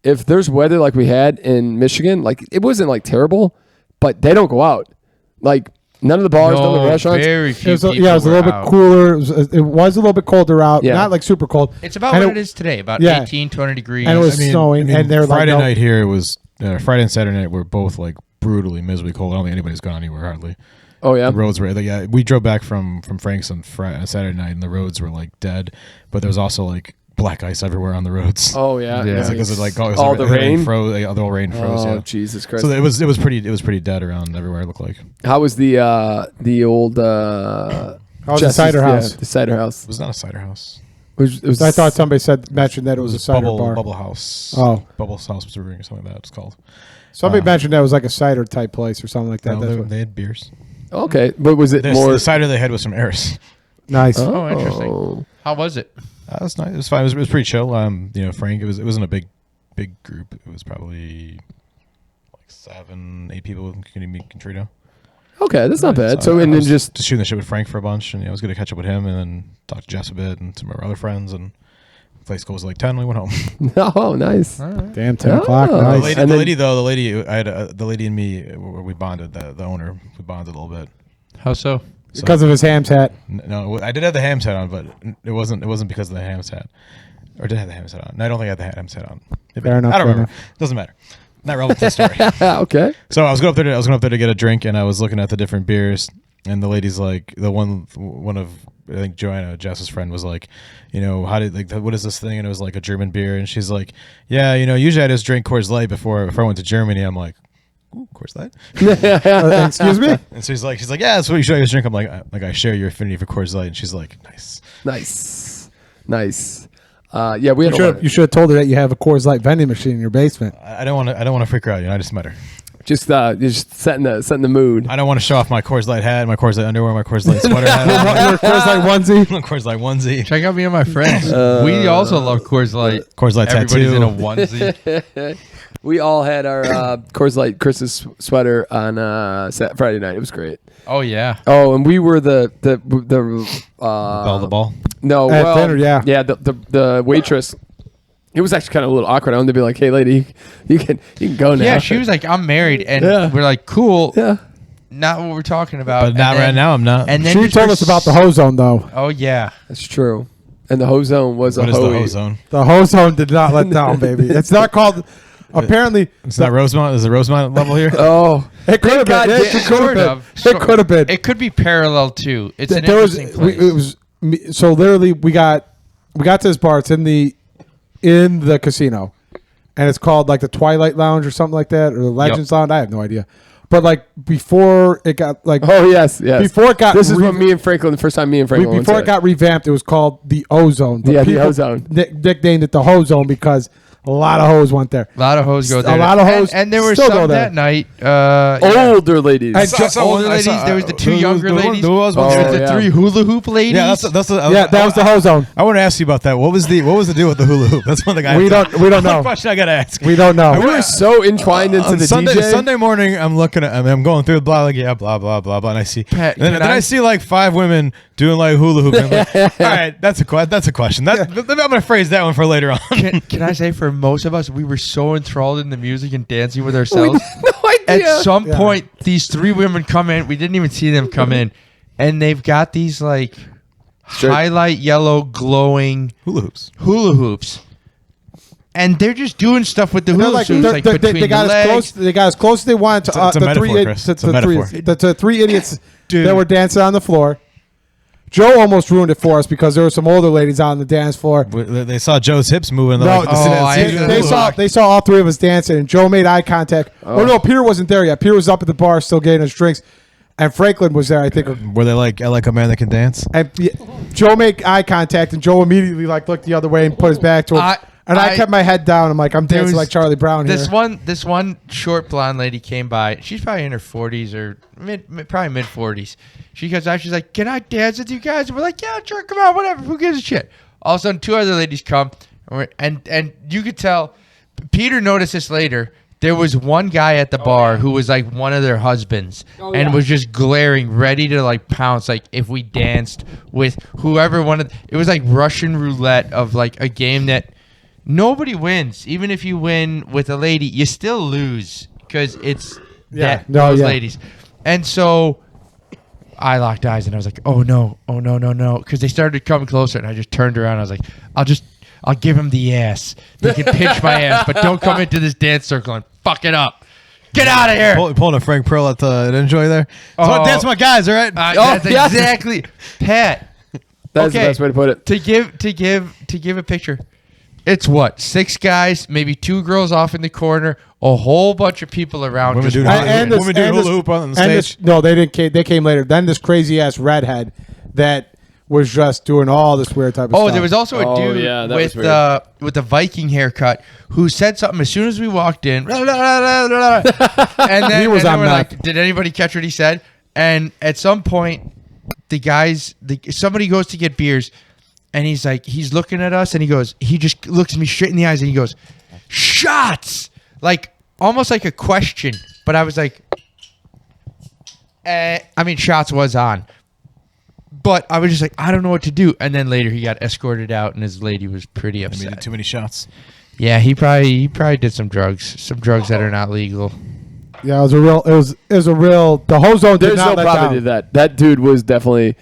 Speaker 2: if there's weather like we had in Michigan, like it wasn't like terrible, but they don't go out. Like none of the bars, none of the restaurants.
Speaker 4: Very few
Speaker 1: it was a little bit cooler. It was a little bit colder out. Yeah. Not like super cold.
Speaker 4: It's about what it is today, about 18, 20 degrees.
Speaker 1: And it was snowing. And they're
Speaker 3: Friday
Speaker 1: like,
Speaker 3: night here, it was Friday and Saturday night were both like brutally miserably cold. I don't think anybody's gone anywhere hardly.
Speaker 2: Oh yeah,
Speaker 3: the roads were we drove back from Frank's on Saturday night, and the roads were like dead, but there was also like black ice everywhere on the roads.
Speaker 2: Oh yeah,
Speaker 3: because of like all
Speaker 2: the rain
Speaker 3: froze. The whole rain froze.
Speaker 2: Oh Jesus Christ!
Speaker 3: So it was pretty dead around everywhere. It looked like.
Speaker 2: How was the old
Speaker 1: the cider house?
Speaker 2: The cider house.
Speaker 3: It was not a cider house.
Speaker 1: It was, I thought somebody mentioned that it was a cider bar.
Speaker 3: Bubble House.
Speaker 1: Oh,
Speaker 3: Bubble House Brewing or something like that. It's called.
Speaker 1: Somebody mentioned that it was like a cider type place or something like that.
Speaker 3: No, they had beers.
Speaker 2: Okay, but was it more?
Speaker 3: The cider they had was from Eris.
Speaker 1: Nice.
Speaker 4: Oh, interesting. How was it?
Speaker 3: That was nice. It was fine. It was pretty chill. Frank. It wasn't a big group. It was probably like 7, 8 people in Contrito.
Speaker 2: Okay, that's not bad. So and then just
Speaker 3: shooting the shit with Frank for a bunch, and I was going to catch up with him and then talk to Jess a bit and some of our other friends, and the place closed at like 10. We went home.
Speaker 2: Oh, nice.
Speaker 1: Right. Damn, 10 o'clock. Nice.
Speaker 3: The lady and me, we bonded. The owner, we bonded a little bit.
Speaker 4: How so?
Speaker 3: So,
Speaker 1: because of his Hams hat.
Speaker 3: No, I did have the Hams hat on, but it wasn't because of the Hams hat. Or did I have the Hams hat on? No, I don't think I had the Hams hat on.
Speaker 1: Fair enough.
Speaker 3: I don't remember. Doesn't matter. Not relevant to the story.
Speaker 2: Okay.
Speaker 3: So I was going up there to get a drink, and I was looking at the different beers, and the lady's like, one of I think Joanna, Jess's friend, was like, what is this thing? And it was like a German beer, and she's like, yeah, usually I just drink Coors Light before I went to Germany. I'm like, ooh, Coors Light.
Speaker 1: Excuse me.
Speaker 3: And so she's like, yeah, that's what you should always drink. I'm like, I share your affinity for Coors Light, and she's like, nice.
Speaker 2: Yeah, we had
Speaker 1: You should have told her that you have a Coors Light vending machine in your basement.
Speaker 3: I don't want to freak her out. I just met her.
Speaker 2: just setting the mood.
Speaker 3: I don't want to show off my Coors Light hat, my Coors Light underwear, my Coors Light sweater hat,
Speaker 1: Your Coors Light onesie.
Speaker 3: my Coors Light onesie.
Speaker 4: Check out me and my friends. We also love Coors Light.
Speaker 3: Coors Light
Speaker 4: Everybody's
Speaker 3: tattoo.
Speaker 4: in a onesie.
Speaker 2: We all had our Coors Light Christmas sweater on Friday night. It was great.
Speaker 4: Oh yeah.
Speaker 2: Oh, and we were the
Speaker 3: Bell the ball.
Speaker 2: No,
Speaker 1: At
Speaker 2: well,
Speaker 1: dinner, yeah.
Speaker 2: The waitress. It was actually kind of a little awkward. I wanted to be like, "Hey, lady, you can go now."
Speaker 4: Yeah, she was like, "I'm married," and
Speaker 2: Yeah.
Speaker 4: we're like, "Cool."
Speaker 2: Yeah.
Speaker 4: Not what we're talking about.
Speaker 3: But not right now. I'm not.
Speaker 4: And then
Speaker 1: She
Speaker 4: just
Speaker 1: told us about the Hozone, though.
Speaker 4: Oh yeah.
Speaker 2: That's true. And the Hozone was
Speaker 3: What
Speaker 2: a
Speaker 3: is the
Speaker 2: hoey.
Speaker 3: Hozone?
Speaker 1: The Hozone did not let down, baby. It's not called. Apparently,
Speaker 3: It's not Rosemont. Is it Rosemont level here?
Speaker 2: Oh,
Speaker 1: it could have been. It
Speaker 4: Sort
Speaker 1: could
Speaker 4: of.
Speaker 1: have been. It could have been.
Speaker 4: It could be parallel too. It's an
Speaker 1: There was.
Speaker 4: interesting place.
Speaker 1: It was. So literally, we got to this bar. It's in the casino, and it's called like the Twilight Lounge or something like that, or the Legends Lounge. I have no idea. But like before it got like
Speaker 2: yes.
Speaker 1: before it got
Speaker 2: This is what me and Franklin. The first time me and Franklin.
Speaker 1: before it got revamped, it was called the Ozone. But
Speaker 2: the
Speaker 1: people
Speaker 2: Ozone.
Speaker 1: nicknamed it the Hozone because a lot of hoes went there.
Speaker 4: A lot of hoes go there.
Speaker 1: A lot of hoes
Speaker 4: and there were
Speaker 1: still go
Speaker 4: some
Speaker 1: there.
Speaker 4: that night.
Speaker 2: Older ladies.
Speaker 1: And
Speaker 4: Older ladies. There was the two younger ladies.
Speaker 3: There was
Speaker 2: Oh,
Speaker 3: one.
Speaker 4: There was the
Speaker 2: yeah.
Speaker 4: three hula hoop ladies.
Speaker 3: Yeah, that was
Speaker 1: That was the Hozone.
Speaker 3: I want to ask you about that. What was the deal with the hula hoop? That's one thing I
Speaker 1: We don't know.
Speaker 3: question I gotta ask.
Speaker 1: We don't know.
Speaker 2: we were so entwined into
Speaker 3: On
Speaker 2: the
Speaker 3: Sunday,
Speaker 2: DJ.
Speaker 3: Sunday morning, I'm going through blah blah blah, and I see,
Speaker 4: Pat,
Speaker 3: and then I see like 5 women doing like hula hoop. And I'm like, all right, that's a question. I'm gonna phrase that one for later on.
Speaker 4: Can I say for most of us, we were so enthralled in the music and dancing with ourselves.
Speaker 2: no idea.
Speaker 4: At some point, these 3 women come in. We didn't even see them come in, and they've got these like highlight yellow glowing
Speaker 3: Hula
Speaker 4: hoops, and they're just doing stuff with the hula hoops, like
Speaker 1: they
Speaker 4: between
Speaker 1: got
Speaker 4: the
Speaker 1: as
Speaker 4: legs.
Speaker 1: close. They got as close as they wanted to
Speaker 3: It's a
Speaker 1: the
Speaker 3: metaphor,
Speaker 1: three
Speaker 3: Chris.
Speaker 1: to
Speaker 3: It's a metaphor.
Speaker 1: the 3 idiots
Speaker 4: Dude.
Speaker 1: that were dancing on the floor. Joe almost ruined it for us because there were some older ladies on the dance floor.
Speaker 3: They saw Joe's hips moving.
Speaker 1: No, they saw all 3 of us dancing, and Joe made eye contact. Oh no, Peter wasn't there yet. Peter was up at the bar still getting us drinks, and Franklin was there, I think.
Speaker 3: Were they like, I like a man that can dance?
Speaker 1: And Joe made eye contact, and Joe immediately like looked the other way and put his back to him. I kept my head down. I'm like, I'm dancing like Charlie Brown here.
Speaker 4: This one short blonde lady came by. She's probably in her 40s or probably mid 40s. She comes out. She's like, "Can I dance with you guys?" And we're like, "Yeah, sure, come on, whatever. Who gives a shit?" All of a sudden, 2 other ladies come, and you could tell. Peter noticed this later. There was one guy at the bar who was like one of their husbands and was just glaring, ready to like pounce. Like if we danced with whoever wanted, it was like Russian roulette of like a game that nobody wins. Even if you win with a lady, you still lose because it's those ladies. And so I locked eyes and I was like, oh no, because they started coming closer and I just turned around. I was like, I'll give him the ass. They can pinch my ass, but don't come into this dance circle and fuck it up. Get out of here.
Speaker 3: Pulling a Frank Pearl at Enjoy there. So I dance with my guys, all right?
Speaker 4: That's exactly, Pat.
Speaker 2: That's the best way to put it.
Speaker 4: To give a picture, it's what, 6 guys, maybe 2 girls off in the corner, a whole bunch of people around.
Speaker 3: Women
Speaker 4: just
Speaker 3: doing hula hoop on the stage.
Speaker 1: No, they didn't. They came later. Then this crazy ass redhead that was just doing all this weird type of stuff.
Speaker 4: Oh, there was also a dude with a Viking haircut who said something as soon as we walked in. And then
Speaker 1: He was on
Speaker 4: we're
Speaker 1: meth.
Speaker 4: like, did anybody catch what he said? And at some point, somebody goes to get beers, and he's like, he's looking at us, and he just looks me straight in the eyes, and he goes, "Shots!" Like almost like a question. But I was like, shots was on. But I was just like, I don't know what to do. And then later he got escorted out, and his lady was pretty upset.
Speaker 3: Did too many shots.
Speaker 4: Yeah, he probably did some drugs that are not legal.
Speaker 1: Yeah, it was a real. The Ozone did
Speaker 2: There's
Speaker 1: not
Speaker 2: no
Speaker 1: let
Speaker 2: problem
Speaker 1: down.
Speaker 2: to that. That dude was definitely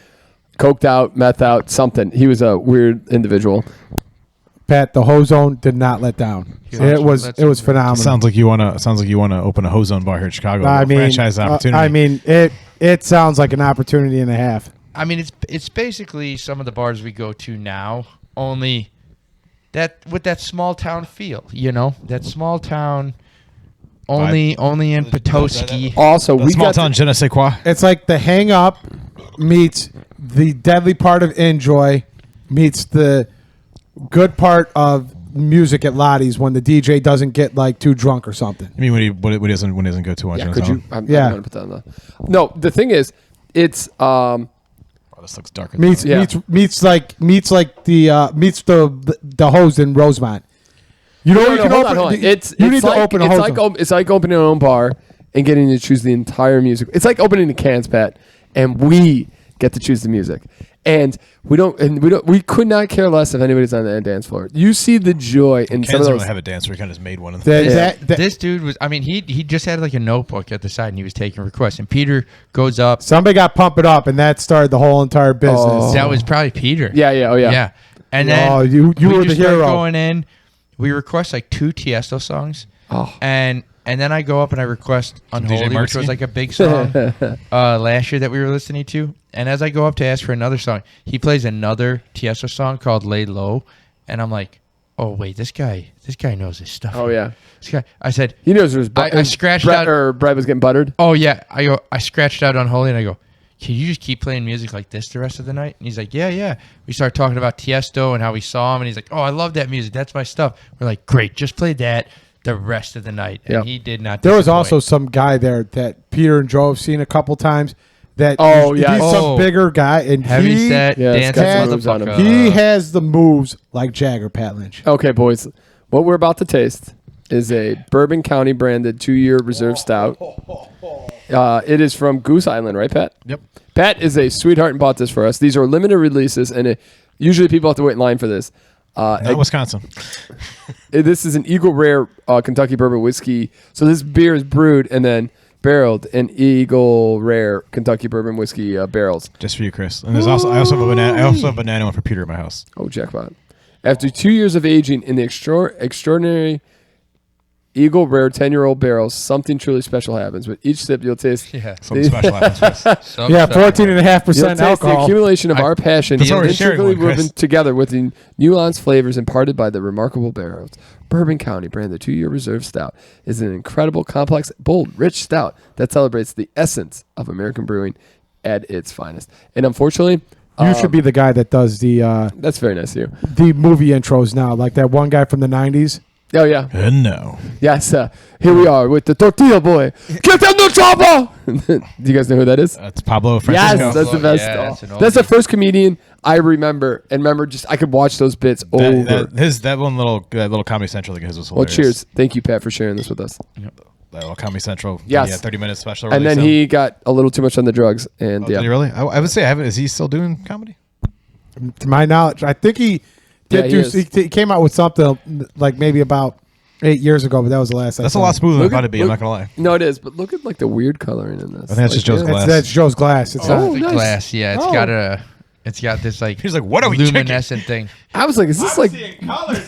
Speaker 2: coked out, meth out, something. He was a weird individual.
Speaker 1: Pat, the Ozone did not let down. It was phenomenal.
Speaker 3: Sounds like you wanna open a ozone bar here in Chicago.
Speaker 1: I mean,
Speaker 3: franchise opportunity.
Speaker 1: I mean, it sounds like an opportunity and a half.
Speaker 4: I mean, it's basically some of the bars we go to now, only that with that small town feel, that small town. Only in Petoskey.
Speaker 2: Also,
Speaker 3: the
Speaker 2: we
Speaker 3: small
Speaker 2: got
Speaker 3: town je ne sais quoi.
Speaker 1: It's like the hang up meets the deadly part of Enjoy meets the good part of music at Lottie's when the DJ doesn't get like too drunk or something.
Speaker 3: I mean, when he doesn't go too much.
Speaker 2: Yeah,
Speaker 3: on
Speaker 2: could
Speaker 3: his
Speaker 2: you?
Speaker 3: own.
Speaker 2: I'm
Speaker 1: Yeah.
Speaker 2: gonna put that on the. No, the thing is, it's
Speaker 3: Oh, this looks darker.
Speaker 1: Meets
Speaker 2: Yeah.
Speaker 1: meets like the hose in Rosemont. You know,
Speaker 2: No,
Speaker 1: you
Speaker 2: no,
Speaker 1: can
Speaker 2: hold
Speaker 1: open.
Speaker 2: on.
Speaker 1: You need to open a hose.
Speaker 2: It's like opening your own bar and getting to choose the entire music. It's like opening the cans, Pat, and we get to choose the music. And we could not care less if anybody's on the dance floor. You see the joy in some
Speaker 3: Ken
Speaker 2: of
Speaker 3: doesn't
Speaker 2: those.
Speaker 3: really have a dancer. He kind of just made one.
Speaker 4: This dude was. I mean, he just had like a notebook at the side, and he was taking requests. And Peter goes up.
Speaker 1: Somebody got Pump It Up, and that started the whole entire business.
Speaker 2: Oh.
Speaker 4: That was probably Peter.
Speaker 2: Yeah, oh yeah.
Speaker 4: Yeah. And then
Speaker 1: you
Speaker 4: we
Speaker 1: were the
Speaker 4: just start
Speaker 1: hero.
Speaker 4: going in. We request like 2 Tiesto songs.
Speaker 2: Oh.
Speaker 4: And then I go up and I request Unholy, which
Speaker 3: Marksky?
Speaker 4: was like a big song last year that we were listening to. And as I go up to ask for another song, he plays another Tiesto song called Lay Low. And I'm like, oh, wait, this guy knows his stuff.
Speaker 2: Oh yeah.
Speaker 4: This guy, I said,
Speaker 2: He knows there's.
Speaker 4: I scratched
Speaker 2: Brett,
Speaker 4: out.
Speaker 2: or Brett was getting buttered.
Speaker 4: Oh, yeah. I scratched out Unholy and I go, can you just keep playing music like this the rest of the night? And he's like, yeah. We start talking about Tiesto and how we saw him. And he's like, oh, I love that music. That's my stuff. We're like, great. Just play that the rest of the night. And
Speaker 2: Yep.
Speaker 4: he did not.
Speaker 1: There was
Speaker 4: disappoint.
Speaker 1: also some guy there that Peter and Joe have seen a couple times. That
Speaker 2: Oh,
Speaker 1: he's
Speaker 2: yeah.
Speaker 1: some
Speaker 4: Oh.
Speaker 1: bigger guy, and
Speaker 4: Heavy set,
Speaker 2: Yeah, it's
Speaker 4: dancing
Speaker 2: got some moves on him.
Speaker 4: motherfucker.
Speaker 1: he has the moves like Jagger, Pat Lynch.
Speaker 2: Okay, boys. What we're about to taste is a Bourbon County branded 2-year reserve stout. It is from Goose Island, right, Pat?
Speaker 3: Yep.
Speaker 2: Pat is a sweetheart and bought this for us. These are limited releases, and usually people have to wait in line for this.
Speaker 3: Not Wisconsin.
Speaker 2: This is an Eagle Rare Kentucky bourbon whiskey. So this beer is brewed and then barreled in Eagle Rare Kentucky bourbon whiskey barrels.
Speaker 3: Just for you, Chris. And there's also I also have a banana. I also have a banana one for Peter at my house.
Speaker 2: Oh, jackpot. After 2 years of aging in the extraordinary Eagle Rare 10-year-old barrels, something truly special happens. With each sip, you'll taste
Speaker 4: Yeah.
Speaker 3: Something special happens, Chris.
Speaker 1: Yeah, 14.5%
Speaker 2: You'll taste the
Speaker 1: alcohol.
Speaker 2: accumulation of our passion
Speaker 3: That's what we're sharing
Speaker 2: intricately
Speaker 3: one, Chris.
Speaker 2: woven together with the nuanced flavors imparted by the remarkable barrels. Bourbon County brand, the 2-year reserve stout, is an incredible, complex, bold, rich stout that celebrates the essence of American brewing at its finest. And unfortunately,
Speaker 1: You should be the guy that does the
Speaker 2: that's very nice of you.
Speaker 1: the movie intros now, like that one guy from the '90s.
Speaker 2: Oh yeah,
Speaker 3: And no.
Speaker 2: yes. Here we are with the tortilla boy. Get them the chopper. Do you guys know who that is?
Speaker 3: That's Pablo
Speaker 2: Yes,
Speaker 3: Francisco.
Speaker 2: that's the best.
Speaker 4: Yeah, that's an
Speaker 2: That's the
Speaker 4: oldie.
Speaker 2: first comedian I remember, and just I could watch those bits over.
Speaker 3: that little Comedy Central thing his was
Speaker 2: Well,
Speaker 3: hilarious.
Speaker 2: cheers. Thank you, Pat, for sharing this with us.
Speaker 3: That little Comedy Central.
Speaker 2: Yes.
Speaker 3: Yeah, 30-minute special.
Speaker 2: And
Speaker 3: release
Speaker 2: then
Speaker 3: him.
Speaker 2: he got a little too much on the drugs, and
Speaker 3: Did he really? I would say I haven't. Is he still doing comedy?
Speaker 1: To my knowledge, I think he
Speaker 2: Yeah,
Speaker 1: did
Speaker 2: he is.
Speaker 1: he came out with something like maybe about 8 years ago, but that was the last.
Speaker 3: That's a
Speaker 1: I saw.
Speaker 3: lot smoother than I
Speaker 2: Look
Speaker 3: thought
Speaker 2: at-
Speaker 3: it'd be. I'm not gonna lie.
Speaker 2: No, it is. But look at like the weird coloring in this.
Speaker 3: I think that's just Joe's glass.
Speaker 1: That's Joe's glass. It's
Speaker 2: Oh,
Speaker 4: The
Speaker 2: nice.
Speaker 4: glass, yeah. It's got this like
Speaker 3: He's like, what are we drinking?
Speaker 4: luminescent thing.
Speaker 2: I was like, is this like?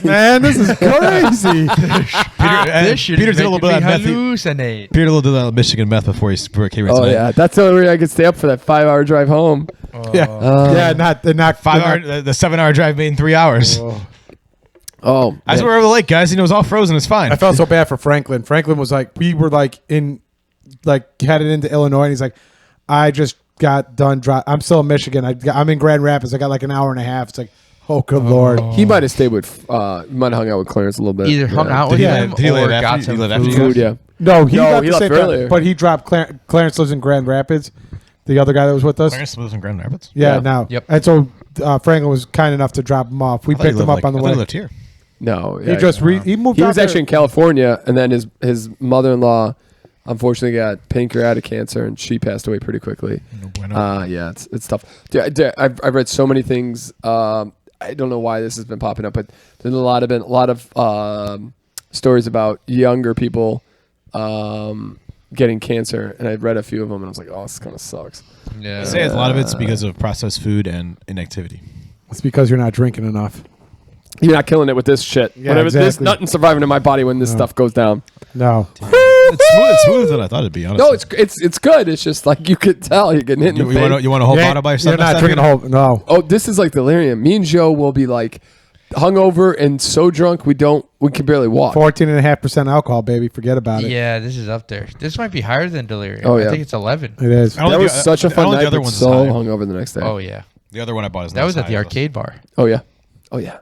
Speaker 1: man, this is crazy.
Speaker 4: This shit
Speaker 3: Peter
Speaker 4: is
Speaker 3: did a little bit
Speaker 4: making
Speaker 3: of
Speaker 4: me
Speaker 3: meth.
Speaker 4: hallucinate.
Speaker 3: Peter did a little Michigan meth before he came here
Speaker 2: Oh
Speaker 3: tonight.
Speaker 2: yeah, that's the only way I could stay up for that 5-hour drive home.
Speaker 1: yeah, yeah, not
Speaker 3: 5-hour, the 7-hour drive made in 3 hours.
Speaker 2: Oh,
Speaker 3: I
Speaker 2: man.
Speaker 3: we're over the lake, guys. He knows all frozen. It's fine.
Speaker 1: I felt so bad for Franklin. Franklin was like, we were like headed into Illinois, and he's like, I just got done. I'm still in Michigan. I'm in Grand Rapids. I got like an hour and a half. It's like, oh good lord.
Speaker 2: He might have stayed with. Might have hung out with Clarence a little bit.
Speaker 4: Either hung out with
Speaker 3: Did he
Speaker 4: him
Speaker 3: live- did he
Speaker 4: or
Speaker 3: live after
Speaker 4: got
Speaker 3: you-
Speaker 4: some
Speaker 3: he lived after
Speaker 4: food.
Speaker 3: you guys?
Speaker 2: Food, yeah.
Speaker 1: No, he
Speaker 2: No,
Speaker 1: got
Speaker 2: he
Speaker 1: the
Speaker 2: left
Speaker 1: same time,
Speaker 2: earlier.
Speaker 1: but he dropped Clarence lives in Grand Rapids. The other guy that was with us.
Speaker 3: Clarence lives in Grand Rapids.
Speaker 1: Yeah,
Speaker 2: Yeah.
Speaker 1: now.
Speaker 4: Yep.
Speaker 1: And so Franklin was kind enough to drop him off. We
Speaker 3: I thought he
Speaker 1: picked him
Speaker 3: lived,
Speaker 1: up on the
Speaker 3: I thought he
Speaker 1: way.
Speaker 3: lived here.
Speaker 2: No,
Speaker 1: He
Speaker 2: yeah,
Speaker 1: just he moved.
Speaker 2: he
Speaker 1: out
Speaker 2: was
Speaker 1: there.
Speaker 2: actually in California, and then his mother-in-law unfortunately got pancreatic cancer, and she passed away pretty quickly.
Speaker 3: No bueno.
Speaker 2: Yeah, it's tough. I've read so many things. I don't know why this has been popping up, but there's a lot of stories about younger people getting cancer, and I read a few of them, and I was like, oh, this kind of sucks.
Speaker 4: Yeah.
Speaker 3: I say a lot of it's because of processed food and inactivity.
Speaker 1: It's because you're not drinking enough.
Speaker 2: You're not killing it with this shit.
Speaker 1: Yeah,
Speaker 2: Whatever,
Speaker 1: exactly.
Speaker 2: there's nothing surviving in my body when this stuff goes down.
Speaker 1: No.
Speaker 3: It's smoother than I thought it'd be, honestly.
Speaker 2: No, it's good. It's just like you could tell you're getting hit in the face.
Speaker 3: You want a whole bottle by yourself?
Speaker 1: You're not drinking a whole. No.
Speaker 2: Oh, this is like delirium. Me and Joe will be like hungover and so drunk we can barely walk.
Speaker 1: 14.5% alcohol, baby. Forget about it.
Speaker 4: Yeah, this is up there. This might be higher than delirium.
Speaker 2: Oh, yeah.
Speaker 4: I think it's 11.
Speaker 1: It is.
Speaker 2: That was such a fun night,
Speaker 3: the other
Speaker 2: but
Speaker 3: one's
Speaker 2: so
Speaker 3: high.
Speaker 2: hungover the next day.
Speaker 4: Oh yeah.
Speaker 3: The other one I bought is
Speaker 4: That
Speaker 3: not
Speaker 4: was
Speaker 3: as
Speaker 4: at the
Speaker 3: high as
Speaker 4: arcade bar.
Speaker 2: Oh yeah. Oh yeah.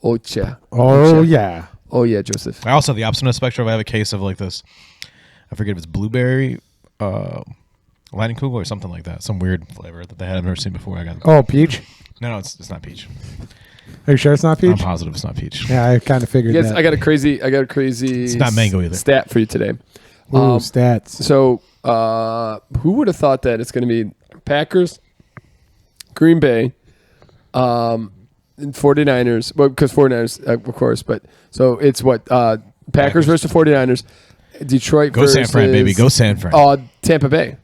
Speaker 2: Oh yeah.
Speaker 1: Oh yeah.
Speaker 2: Oh yeah, Joseph.
Speaker 3: I also have the opposite of the spectrum. I have a case of like this. I forget if it's blueberry Lightning Kugel or something like that. Some weird flavor that they had I've never seen before. I got.
Speaker 1: Oh, peach.
Speaker 3: No, it's not peach.
Speaker 1: Are you sure it's not
Speaker 3: I'm
Speaker 1: peach?
Speaker 3: positive it's not peach.
Speaker 1: Yeah, I kind of figured
Speaker 2: Yes,
Speaker 1: that.
Speaker 2: I got a crazy.
Speaker 3: It's not mango either.
Speaker 2: Stat for you today.
Speaker 1: Ooh, stats.
Speaker 2: So, who would have thought that it's going to be Packers, Green Bay, and 49ers? Well, because 49ers, of course. But so it's what Packers versus 49ers. Detroit
Speaker 3: Go
Speaker 2: versus
Speaker 3: San Fran, baby. Go San Fran.
Speaker 2: Tampa Bay.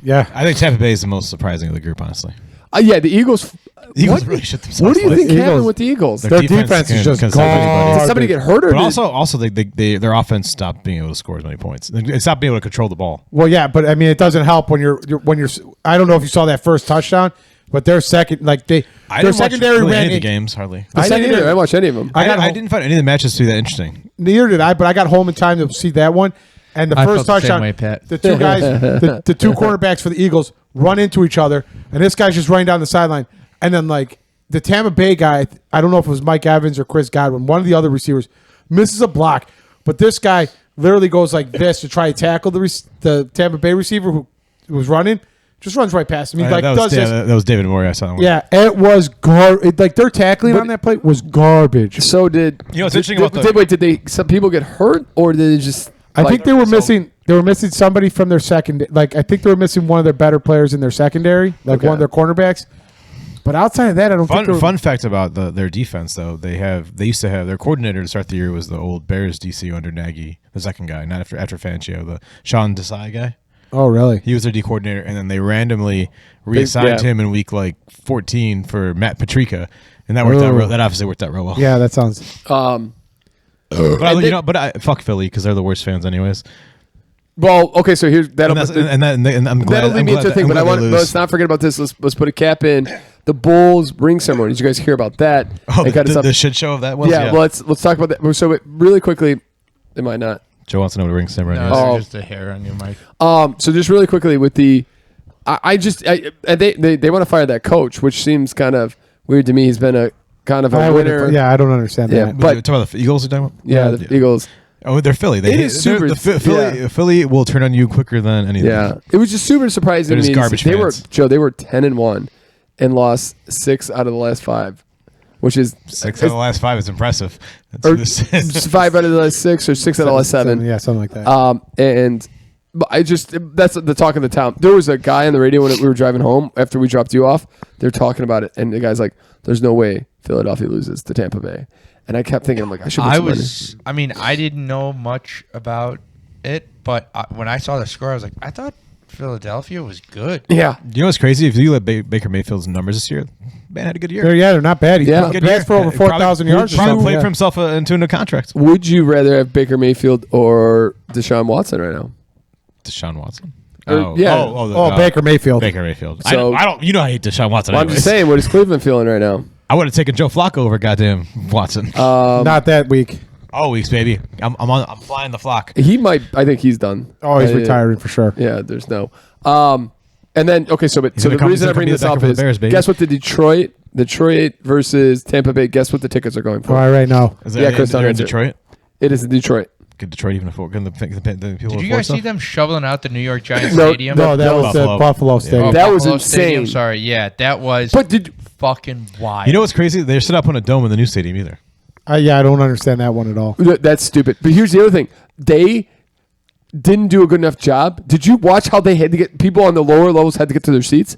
Speaker 1: Yeah.
Speaker 3: I think Tampa Bay is the most surprising of the group, honestly.
Speaker 2: Yeah, the Eagles.
Speaker 3: The Eagles
Speaker 2: What?
Speaker 3: really shit themselves.
Speaker 2: What do you
Speaker 3: like.
Speaker 2: think
Speaker 1: Eagles-
Speaker 2: happened with the Eagles?
Speaker 3: Their
Speaker 1: Their defense is just
Speaker 3: can-
Speaker 1: gone.
Speaker 2: Did somebody get hurt or
Speaker 3: But
Speaker 2: did-
Speaker 3: also their offense stopped being able to score as many points. It stopped being able to control the ball.
Speaker 1: Well, yeah, but I mean, it doesn't help when you're. I don't know if you saw that first touchdown, but their second, like their
Speaker 3: I didn't
Speaker 1: secondary
Speaker 3: watch really
Speaker 1: ran.
Speaker 3: any of the games hardly.
Speaker 2: I didn't
Speaker 1: secondary-
Speaker 2: either. I didn't watch any of them.
Speaker 3: I didn't find any of the matches to be that interesting.
Speaker 1: Neither did I, but I got home in time to see that one. And the
Speaker 4: I
Speaker 1: first
Speaker 4: felt the same
Speaker 1: touchdown,
Speaker 4: way, Pat.
Speaker 1: the two guys, the two cornerbacks for the Eagles run into each other, and this guy's just running down the sideline. And then, like, the Tampa Bay guy, I don't know if it was Mike Evans or Chris Godwin, one of the other receivers, misses a block. But this guy literally goes like this to try to tackle the Tampa Bay receiver who was running, just runs right past him. He like does this.
Speaker 3: That was David Moore. I saw that one.
Speaker 1: Yeah, it was like their tackling on that play was garbage.
Speaker 2: So did
Speaker 3: You know what's interesting about the-
Speaker 2: did they some people get hurt or did they just?
Speaker 1: I think they were missing. They were missing somebody from their second. Like I think they were missing one of their better players in their secondary, like one of their cornerbacks. But outside of that, I don't think.
Speaker 3: Fun fact about their defense though, they used to have their coordinator to start the year was the old Bears DC under Nagy, the second guy, not after Fangio, the Sean Desai guy.
Speaker 1: Oh, really?
Speaker 3: He was their D coordinator, and then they randomly reassigned him in week like 14 for Matt Patrica, and that worked out. That obviously worked out real well.
Speaker 1: Yeah, that sounds.
Speaker 3: But fuck Philly because they're the worst fans anyways.
Speaker 2: Well, okay, so here's that'll
Speaker 3: And I'm glad.
Speaker 2: that'll lead me into a thing, but let's not forget about this. Let's put a cap in the Bulls ring ceremony. Did you guys hear about that?
Speaker 3: Oh,
Speaker 2: They got us up-
Speaker 3: the shit show of that was.
Speaker 2: yeah, well, let's talk about that. So really quickly, it might not.
Speaker 3: Joe wants to know what a ring ceremony
Speaker 4: No,
Speaker 3: is.
Speaker 2: Oh.
Speaker 4: there's just a hair on your mic.
Speaker 2: So just really quickly with the, they want to fire that coach, which seems kind of weird to me. He's been a kind of a winner.
Speaker 1: Yeah, I don't understand
Speaker 2: Yeah,
Speaker 1: that.
Speaker 2: but-
Speaker 3: Talking about the Eagles. You're talking about?
Speaker 2: Yeah, the Eagles.
Speaker 3: Oh, they're Philly.
Speaker 2: It is super-
Speaker 3: Philly will turn on you quicker than anything.
Speaker 2: Yeah, it was just super surprising
Speaker 3: They're
Speaker 2: to me.
Speaker 3: just garbage
Speaker 2: They were
Speaker 3: fans.
Speaker 2: Joe. They were 10-1 and lost 6 out of the last 5, which is
Speaker 3: 6 out of the last 5 is impressive.
Speaker 2: or
Speaker 3: That's
Speaker 2: 5 out of the last 6 or 6 out of the last 7.
Speaker 1: Yeah, something like that.
Speaker 2: And I just that's the talk of the town. There was a guy on the radio when we were driving home after we dropped you off. They're talking about it, and the guy's like, "There's no way Philadelphia loses to Tampa Bay." And I kept thinking, I'm like, I should.
Speaker 4: I didn't know much about it, but when I saw the score, I was like, I thought Philadelphia was good.
Speaker 2: Yeah.
Speaker 3: You know what's crazy? If you look at Baker Mayfield's numbers this year, man had a good year.
Speaker 1: They're not bad. He
Speaker 2: Yeah.
Speaker 1: passed for over 4,000 yards.
Speaker 3: Probably played for himself into a contract.
Speaker 2: Would you rather have Baker Mayfield or Deshaun Watson right now?
Speaker 3: Deshaun Watson.
Speaker 1: Baker Mayfield.
Speaker 3: Baker Mayfield.
Speaker 2: So-
Speaker 3: I don't. You know I hate Deshaun Watson.
Speaker 2: Well, I'm just
Speaker 3: anyways.
Speaker 2: saying, what is Cleveland feeling right now?
Speaker 3: I would have taken Joe Flacco over goddamn Watson.
Speaker 1: Not that week.
Speaker 3: Oh, weeks, baby. I'm flying the flock.
Speaker 2: He might. I think he's done.
Speaker 1: Oh, he's retiring for sure.
Speaker 2: Yeah. There's no. And then okay, so the reason I bring this up is
Speaker 3: Bears, baby.
Speaker 2: guess what the Detroit versus Tampa Bay. Guess what the tickets are going for?
Speaker 1: All right, right now.
Speaker 3: Is
Speaker 2: Yeah,
Speaker 3: that,
Speaker 2: Chris,
Speaker 3: they're in
Speaker 2: answer.
Speaker 3: Detroit?
Speaker 2: It is in Detroit.
Speaker 3: Could Detroit even afford? Can the people
Speaker 4: Did you
Speaker 3: afford
Speaker 4: guys
Speaker 3: stuff?
Speaker 4: see them shoveling out the New York Giants
Speaker 2: No,
Speaker 4: stadium?
Speaker 1: No, that was
Speaker 3: Buffalo.
Speaker 1: the Buffalo Stadium.
Speaker 4: Oh,
Speaker 2: That was
Speaker 4: Buffalo Stadium,
Speaker 2: insane.
Speaker 4: sorry, yeah, that was
Speaker 2: But did
Speaker 4: fucking wild.
Speaker 3: You know what's crazy? They're set up on a dome in the new stadium either.
Speaker 1: Yeah, I don't understand that one at all.
Speaker 2: that's stupid. But here's the other thing: they didn't do a good enough job. Did you watch how they had to get people on the lower levels had to get to their seats?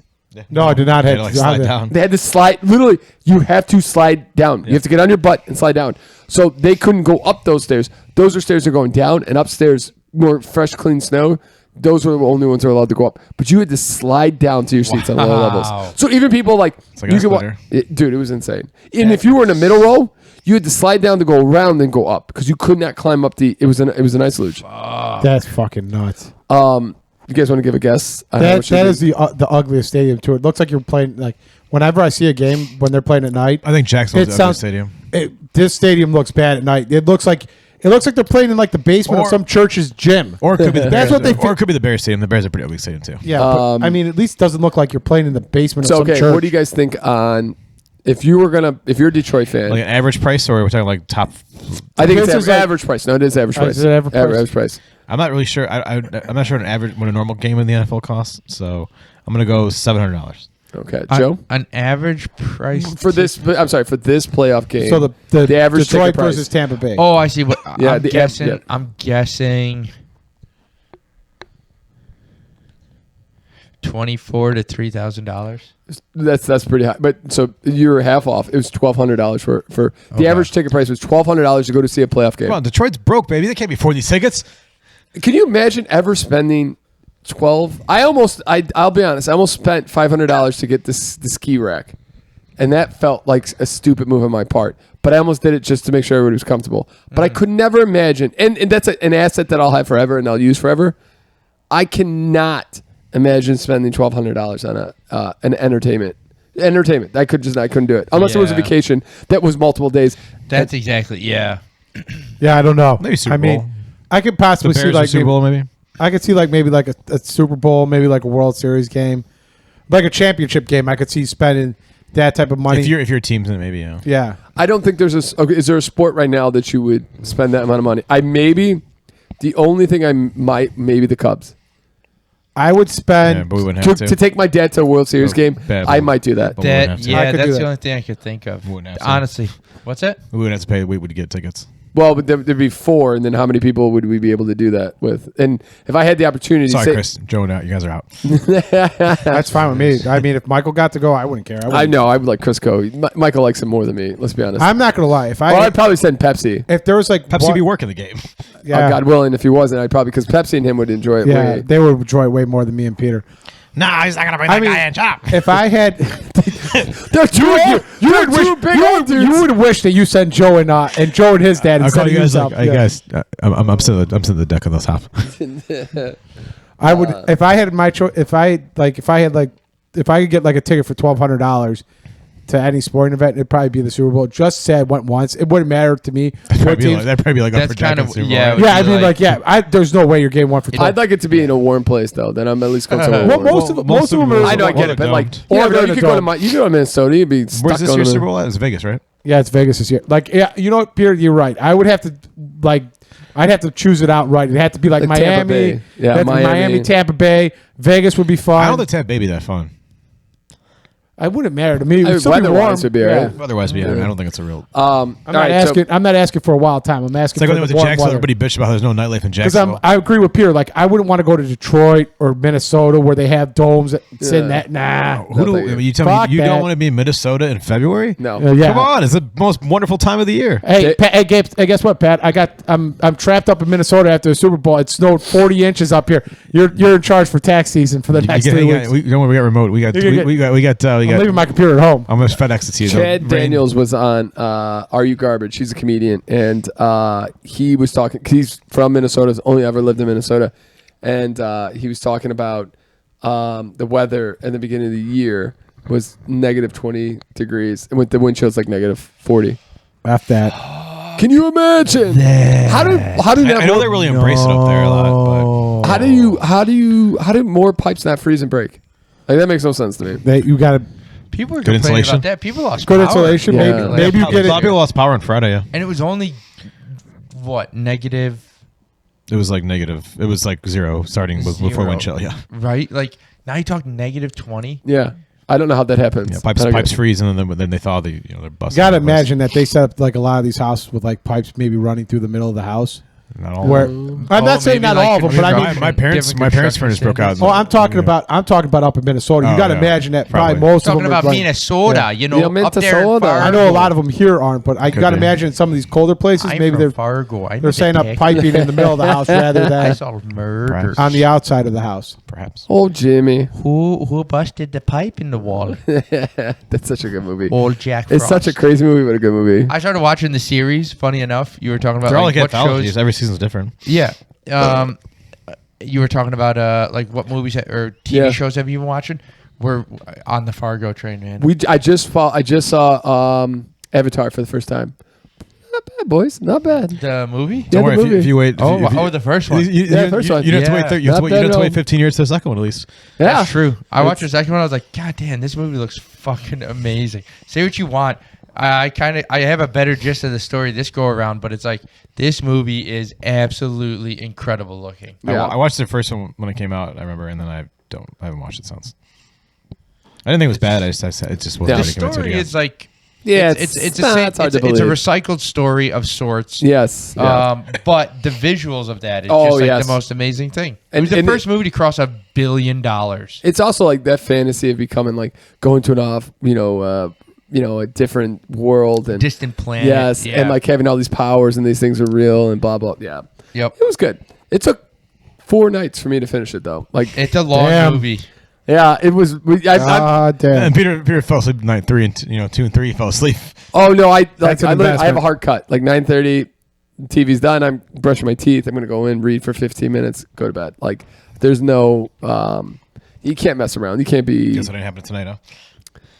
Speaker 1: No, I did not
Speaker 3: They
Speaker 1: have
Speaker 3: had to,
Speaker 1: to
Speaker 3: slide down.
Speaker 2: They had to slide. Literally, you have to slide down. You have to get on your butt and slide down. So they couldn't go up those stairs. Those stairs are going down, and upstairs, more fresh, clean snow. Those were the only ones that were allowed to go up. But you had to slide down to your seats on the lower levels. So even people like
Speaker 3: you could
Speaker 2: dude, it was insane. And if you were in the middle row, you had to slide down to go around and go up because you could not climb up it was an ice luge.
Speaker 1: That's fucking nuts.
Speaker 2: You guys want to give a guess?
Speaker 1: That is the ugliest stadium too. It looks like you're playing like whenever I see a game when they're playing at night.
Speaker 3: I think Jacksonville's the stadium.
Speaker 1: This stadium looks bad at night. It looks like they're playing in like the basement of some church's gym.
Speaker 3: Or it could be the
Speaker 1: That's
Speaker 3: Bears.
Speaker 1: what they.
Speaker 3: Or it could be the Bears stadium. The Bears are pretty ugly stadium too.
Speaker 1: Yeah, but, I mean, at least it doesn't look like you're playing in the basement of some church.
Speaker 2: What do you guys think on if you're a Detroit fan?
Speaker 3: Like an average price, or we're talking like top.
Speaker 2: I think it's average price. No, it is average price.
Speaker 1: Is it average price?
Speaker 3: I'm not really sure. I'm not sure what a normal game in the NFL costs. So I'm gonna go $700.
Speaker 2: Okay, Joe.
Speaker 4: An average price
Speaker 2: for this. I'm sorry, for this playoff game.
Speaker 1: So the
Speaker 2: average
Speaker 1: Detroit
Speaker 2: price
Speaker 1: versus Tampa Bay.
Speaker 4: Oh, I see. What
Speaker 2: Yeah,
Speaker 4: I'm guessing. I'm guessing $2,400 to $3,000.
Speaker 2: That's pretty high. But so you're half off. It was $1,200 for the average ticket price was $1,200 to go to see a playoff game.
Speaker 3: Come on, Detroit's broke, baby. They can't afford these tickets.
Speaker 2: Can you imagine ever spending 12? I'll be honest. I almost spent $500 to get the ski rack, and that felt like a stupid move on my part. But I almost did it just to make sure everybody was comfortable. But I could never imagine, and that's an asset that I'll have forever and I'll use forever. I cannot imagine spending $1,200 on an entertainment. I couldn't do it unless it was a vacation that was multiple days.
Speaker 4: That's exactly
Speaker 1: Yeah, I don't know.
Speaker 3: Maybe Super Bowl.
Speaker 1: I could possibly see like
Speaker 3: Super Bowl maybe.
Speaker 1: I could see maybe a Super Bowl, maybe like a World Series game, like a championship game. I could see spending that type of money.
Speaker 3: If your team's in it, maybe.
Speaker 1: Yeah.
Speaker 2: I don't think there's is there a sport right now that you would spend that amount of money? The only thing maybe the Cubs.
Speaker 1: I would spend
Speaker 3: but we wouldn't have
Speaker 2: to take my dad to a World Series game. I might do that.
Speaker 4: That's the only thing I could think of. Honestly, what's that?
Speaker 3: We wouldn't have to pay. We would get tickets.
Speaker 2: Well, but there'd be 4, and then how many people would we be able to do that with? And if I had the opportunity,
Speaker 3: Chris, Joe, and out. You guys are out.
Speaker 1: That's fine with me. I mean, if Michael got to go, I wouldn't care.
Speaker 2: I know I would let Chris go. Michael likes him more than me. Let's be honest.
Speaker 1: I'm not gonna lie.
Speaker 2: I'd probably send Pepsi.
Speaker 1: If there was
Speaker 3: Pepsi be working the game.
Speaker 1: Yeah.
Speaker 2: Oh, God willing, if he wasn't, I'd probably because Pepsi and him would enjoy it.
Speaker 1: Yeah, they would enjoy it way more than me and Peter.
Speaker 3: Nah, he's not gonna bring that guy in chop.
Speaker 1: If I had,
Speaker 2: you
Speaker 1: would wish that you sent Joe and Joe and his dad.
Speaker 3: I'll call you guys up. Hey guys, I'm sitting the deck on the top.
Speaker 1: I would if I had my choice. If I could get like a ticket for $1,200 to any sporting event, it'd probably be the Super Bowl. Just say I went once. It wouldn't matter to me.
Speaker 3: That'd probably be like
Speaker 4: that's kind of
Speaker 3: Super Bowl.
Speaker 4: yeah.
Speaker 1: Yeah, I mean, there's no way you're getting one for $12.
Speaker 2: I'd like it to be in a warm place though. Then I'm at least comfortable.
Speaker 1: Most of them are.
Speaker 2: I know, I get it, but like, you could go to Minnesota. You'd be stuck.
Speaker 3: Where's this year's Super Bowl at? It's Vegas, right?
Speaker 1: Yeah, it's Vegas this year. Like, yeah, you know what, Peter, you're right. I would have to I'd have to choose it outright. It'd have to be like Miami. Miami, Tampa Bay. Vegas would be fun.
Speaker 3: I don't think Tampa Bay be that fun.
Speaker 1: It wouldn't matter to me.
Speaker 2: Weather-wise would be all right.
Speaker 3: Otherwise, I don't think it's a real.
Speaker 1: I'm not asking for a wild time. I'm asking.
Speaker 3: It's like
Speaker 1: for
Speaker 3: when it was Jacksonville. Everybody bitched about there's no nightlife in Jacksonville.
Speaker 1: I agree with Peter. Like, I wouldn't want to go to Detroit or Minnesota where they have domes. Nah.
Speaker 3: You tell me you don't want to be in Minnesota in February?
Speaker 2: No.
Speaker 3: Come on, it's the most wonderful time of the year.
Speaker 1: Hey, guess what, Pat? I'm trapped up in Minnesota after the Super Bowl. It snowed 40 inches up here. You're in charge for tax season for the next 3 weeks.
Speaker 3: Don't worry, we got remote. We got. I'm
Speaker 1: leaving my computer at home.
Speaker 3: I'm gonna FedEx it to you.
Speaker 2: Chad Daniels was on Are You Garbage? He's a comedian, and he was talking. He's from Minnesota. Has only ever lived in Minnesota, and he was talking about the weather in the beginning of the year was negative 20 degrees, and with the wind chill's like negative 40.
Speaker 1: F that.
Speaker 2: Can you imagine? How do
Speaker 3: I know they really embrace it up there a lot, but
Speaker 2: how do more pipes not freeze and break? Like, that makes no sense to me.
Speaker 1: You got to.
Speaker 4: People are complaining about that. People lost
Speaker 1: good
Speaker 4: power.
Speaker 1: insulation.
Speaker 2: Yeah.
Speaker 1: Maybe you get
Speaker 3: a lot of people lost power on Friday. Yeah,
Speaker 4: and it was only negative.
Speaker 3: It was like negative. It was like 0 starting before wind chill. Yeah,
Speaker 4: right. Like now you talk negative 20.
Speaker 2: Yeah, I don't know how that happens.
Speaker 3: Yeah, pipes freeze, and then they thaw. They're busting.
Speaker 1: You got to imagine that they set up like a lot of these houses with like pipes maybe running through the middle of the house.
Speaker 3: Not all.
Speaker 1: Where I'm not saying not
Speaker 4: maybe,
Speaker 1: all of them, but I mean,
Speaker 3: my parents' furnace broke out.
Speaker 1: oh, I'm talking about up in Minnesota. You got to imagine that probably most of
Speaker 4: Talking
Speaker 1: them are
Speaker 4: about
Speaker 1: like,
Speaker 4: Minnesota, you know, up there. In
Speaker 2: Minnesota.
Speaker 1: I know a lot of them here aren't, but I got to imagine some of these colder places,
Speaker 4: I'm
Speaker 1: maybe
Speaker 4: from Fargo.
Speaker 1: they're setting up piping in the middle of the house rather
Speaker 4: I
Speaker 1: than
Speaker 4: saw murders.
Speaker 1: on the outside of the house.
Speaker 3: Perhaps.
Speaker 2: Oh, Jimmy.
Speaker 4: Who busted the pipe in the wall?
Speaker 2: That's such a good movie.
Speaker 4: Old Jack
Speaker 2: It's
Speaker 4: Frost.
Speaker 2: such a crazy movie, but a good movie.
Speaker 4: I started watching the series. Funny enough, you were talking about
Speaker 3: They're all
Speaker 4: like
Speaker 3: like
Speaker 4: what
Speaker 3: anthologies.
Speaker 4: shows.
Speaker 3: Every season's different.
Speaker 4: Yeah. You were talking about like what movies or TV shows have you been watching? We're on the Fargo train, man.
Speaker 2: I just saw Avatar for the first time. Not bad, boys. Not bad.
Speaker 4: The movie?
Speaker 2: Yeah,
Speaker 3: Don't worry,
Speaker 2: the movie.
Speaker 3: if you wait.
Speaker 4: The first one.
Speaker 3: You
Speaker 2: Yeah, first one.
Speaker 3: don't have to wait.
Speaker 4: Yeah.
Speaker 3: You don't
Speaker 2: Not
Speaker 3: have
Speaker 2: bad
Speaker 3: to wait
Speaker 2: at
Speaker 3: 15 years to the second one at least.
Speaker 2: Yeah,
Speaker 4: That's true. I watched the second one. I was like, God damn, this movie looks fucking amazing. Say what you want. I have a better gist of the story this go around, but it's like this movie is absolutely incredible looking.
Speaker 2: Yeah.
Speaker 3: I watched the first one when it came out. I remember, and then I haven't watched it since. I didn't think it was bad. It just wasn't
Speaker 2: Yeah.
Speaker 3: ready
Speaker 4: The
Speaker 3: to commit to it
Speaker 4: story
Speaker 3: again.
Speaker 4: is like
Speaker 2: Yeah,
Speaker 4: it's a
Speaker 2: it's
Speaker 4: same,
Speaker 2: hard to
Speaker 4: it's a
Speaker 2: believe.
Speaker 4: recycled story of sorts.
Speaker 2: Yes. Yeah.
Speaker 4: But the visuals of that is
Speaker 2: Oh,
Speaker 4: just like
Speaker 2: yes.
Speaker 4: the most amazing thing. It
Speaker 2: And-
Speaker 4: was the
Speaker 2: and
Speaker 4: first movie to cross $1 billion.
Speaker 2: It's also like that fantasy of becoming like going to a different world and
Speaker 4: Distant planet.
Speaker 2: yes,
Speaker 4: Yeah.
Speaker 2: and like having all these powers and these things are real and blah blah. Yeah,
Speaker 4: Yep.
Speaker 2: it was good. It took 4 nights for me to finish it though. Like,
Speaker 4: It's a long
Speaker 1: Damn.
Speaker 4: movie.
Speaker 2: yeah, it was.
Speaker 1: Damn.
Speaker 3: And Peter fell asleep at night 3 and 2 and 3. He fell asleep.
Speaker 2: Oh no, I
Speaker 1: That's an
Speaker 2: have a
Speaker 1: investment.
Speaker 2: hard cut. Like 9:30, TV's done. I'm brushing my teeth. I'm gonna go in, read for 15 minutes, go to bed. Like, there's no. You can't mess around. You can't be.
Speaker 3: Guess what didn't happen tonight, huh?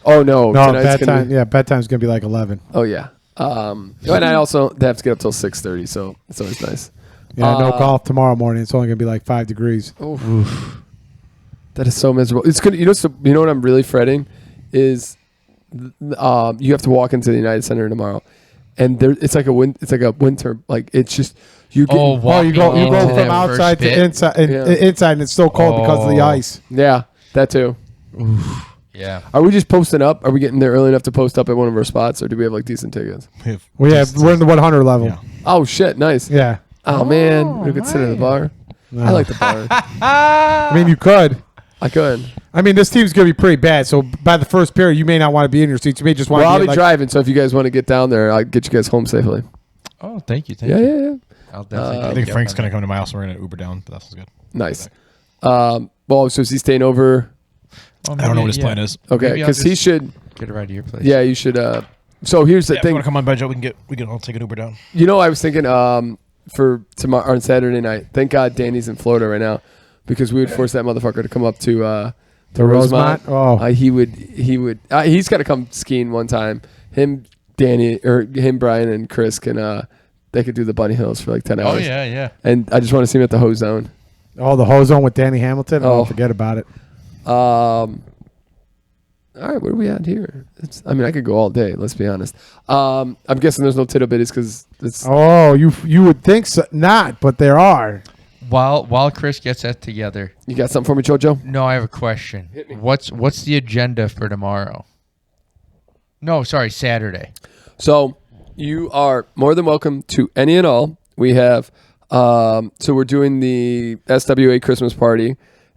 Speaker 2: Oh no,
Speaker 1: No,
Speaker 2: tonight's gonna
Speaker 1: bedtime.
Speaker 2: be-
Speaker 1: Yeah, bedtime's gonna be like 11.
Speaker 2: Oh yeah. And I also have to get up till 6:30, so it's always nice.
Speaker 1: Yeah, no golf tomorrow morning. It's only gonna be like 5 degrees.
Speaker 2: Oof. That is so miserable. It's good. You know what I'm really fretting is, you have to walk into the United Center tomorrow, and it's like a winter. Like, it's just you get.
Speaker 4: Oh, wow.
Speaker 1: You go
Speaker 4: Walking into
Speaker 1: from
Speaker 4: that
Speaker 1: outside
Speaker 4: first
Speaker 1: to
Speaker 4: bit.
Speaker 1: inside,
Speaker 2: Yeah.
Speaker 1: inside, and it's so cold because of the ice.
Speaker 2: Yeah, that too.
Speaker 4: Yeah.
Speaker 2: Are we just posting up? Are we getting there early enough to post up at one of our spots, or do we have like decent tickets?
Speaker 1: We're in the 100 level.
Speaker 3: Yeah.
Speaker 2: Oh shit, nice.
Speaker 1: Yeah.
Speaker 2: Oh man, we could sit at the bar.
Speaker 1: No.
Speaker 2: I like the bar.
Speaker 1: I mean, you could.
Speaker 2: I could.
Speaker 1: I mean, this team's gonna be pretty bad. So by the first period, you may not want to be in your seats. You may just want
Speaker 2: Well, I'll
Speaker 1: to
Speaker 2: be driving, so if you guys want to get down there, I'll get you guys home safely.
Speaker 4: Oh, thank you. Thank
Speaker 2: Yeah,
Speaker 4: you.
Speaker 2: yeah, yeah.
Speaker 4: I'll definitely
Speaker 3: I think
Speaker 4: get
Speaker 3: Frank's
Speaker 4: on
Speaker 3: going to
Speaker 4: that.
Speaker 3: come to my house and we're going to Uber down, but that's good.
Speaker 2: Nice. Well, so is he staying over?
Speaker 4: Oh,
Speaker 3: I don't know
Speaker 4: maybe,
Speaker 3: what his plan is.
Speaker 2: Okay,
Speaker 4: Maybe I'll
Speaker 2: because he
Speaker 4: just
Speaker 2: should.
Speaker 4: Get a ride to your place.
Speaker 2: Yeah, you should. So here's the
Speaker 3: Yeah, if you
Speaker 2: thing.
Speaker 3: want to come on by, Joe, we can all take an Uber down.
Speaker 2: You know, I was thinking for tomorrow on Saturday night. Thank God Danny's in Florida right now, because we would force that motherfucker to come up to Rosemont.
Speaker 1: Oh.
Speaker 2: He would. He's got to come skiing one time. Him, Danny, or him, Brian, and Chris can. They could do the bunny hills for like 10 hours.
Speaker 4: Oh yeah, yeah.
Speaker 2: And I just want to see him at the Ho Zone.
Speaker 1: Oh, the hose on with Danny Hamilton. Oh,
Speaker 2: Oh.
Speaker 1: forget about it.
Speaker 2: All right, where are we at here? I could go all day. Let's be honest. I'm guessing there's no tittle bitties because it's.
Speaker 1: Oh, you would think so, not, but there are.
Speaker 4: While Chris gets that together,
Speaker 2: You got something for me, JoJo?
Speaker 4: no, I have a question.
Speaker 2: Hit me.
Speaker 4: What's the agenda for tomorrow? No, sorry, Saturday.
Speaker 2: So you are more than welcome to any and all. We have. So we're doing the SWA Christmas party,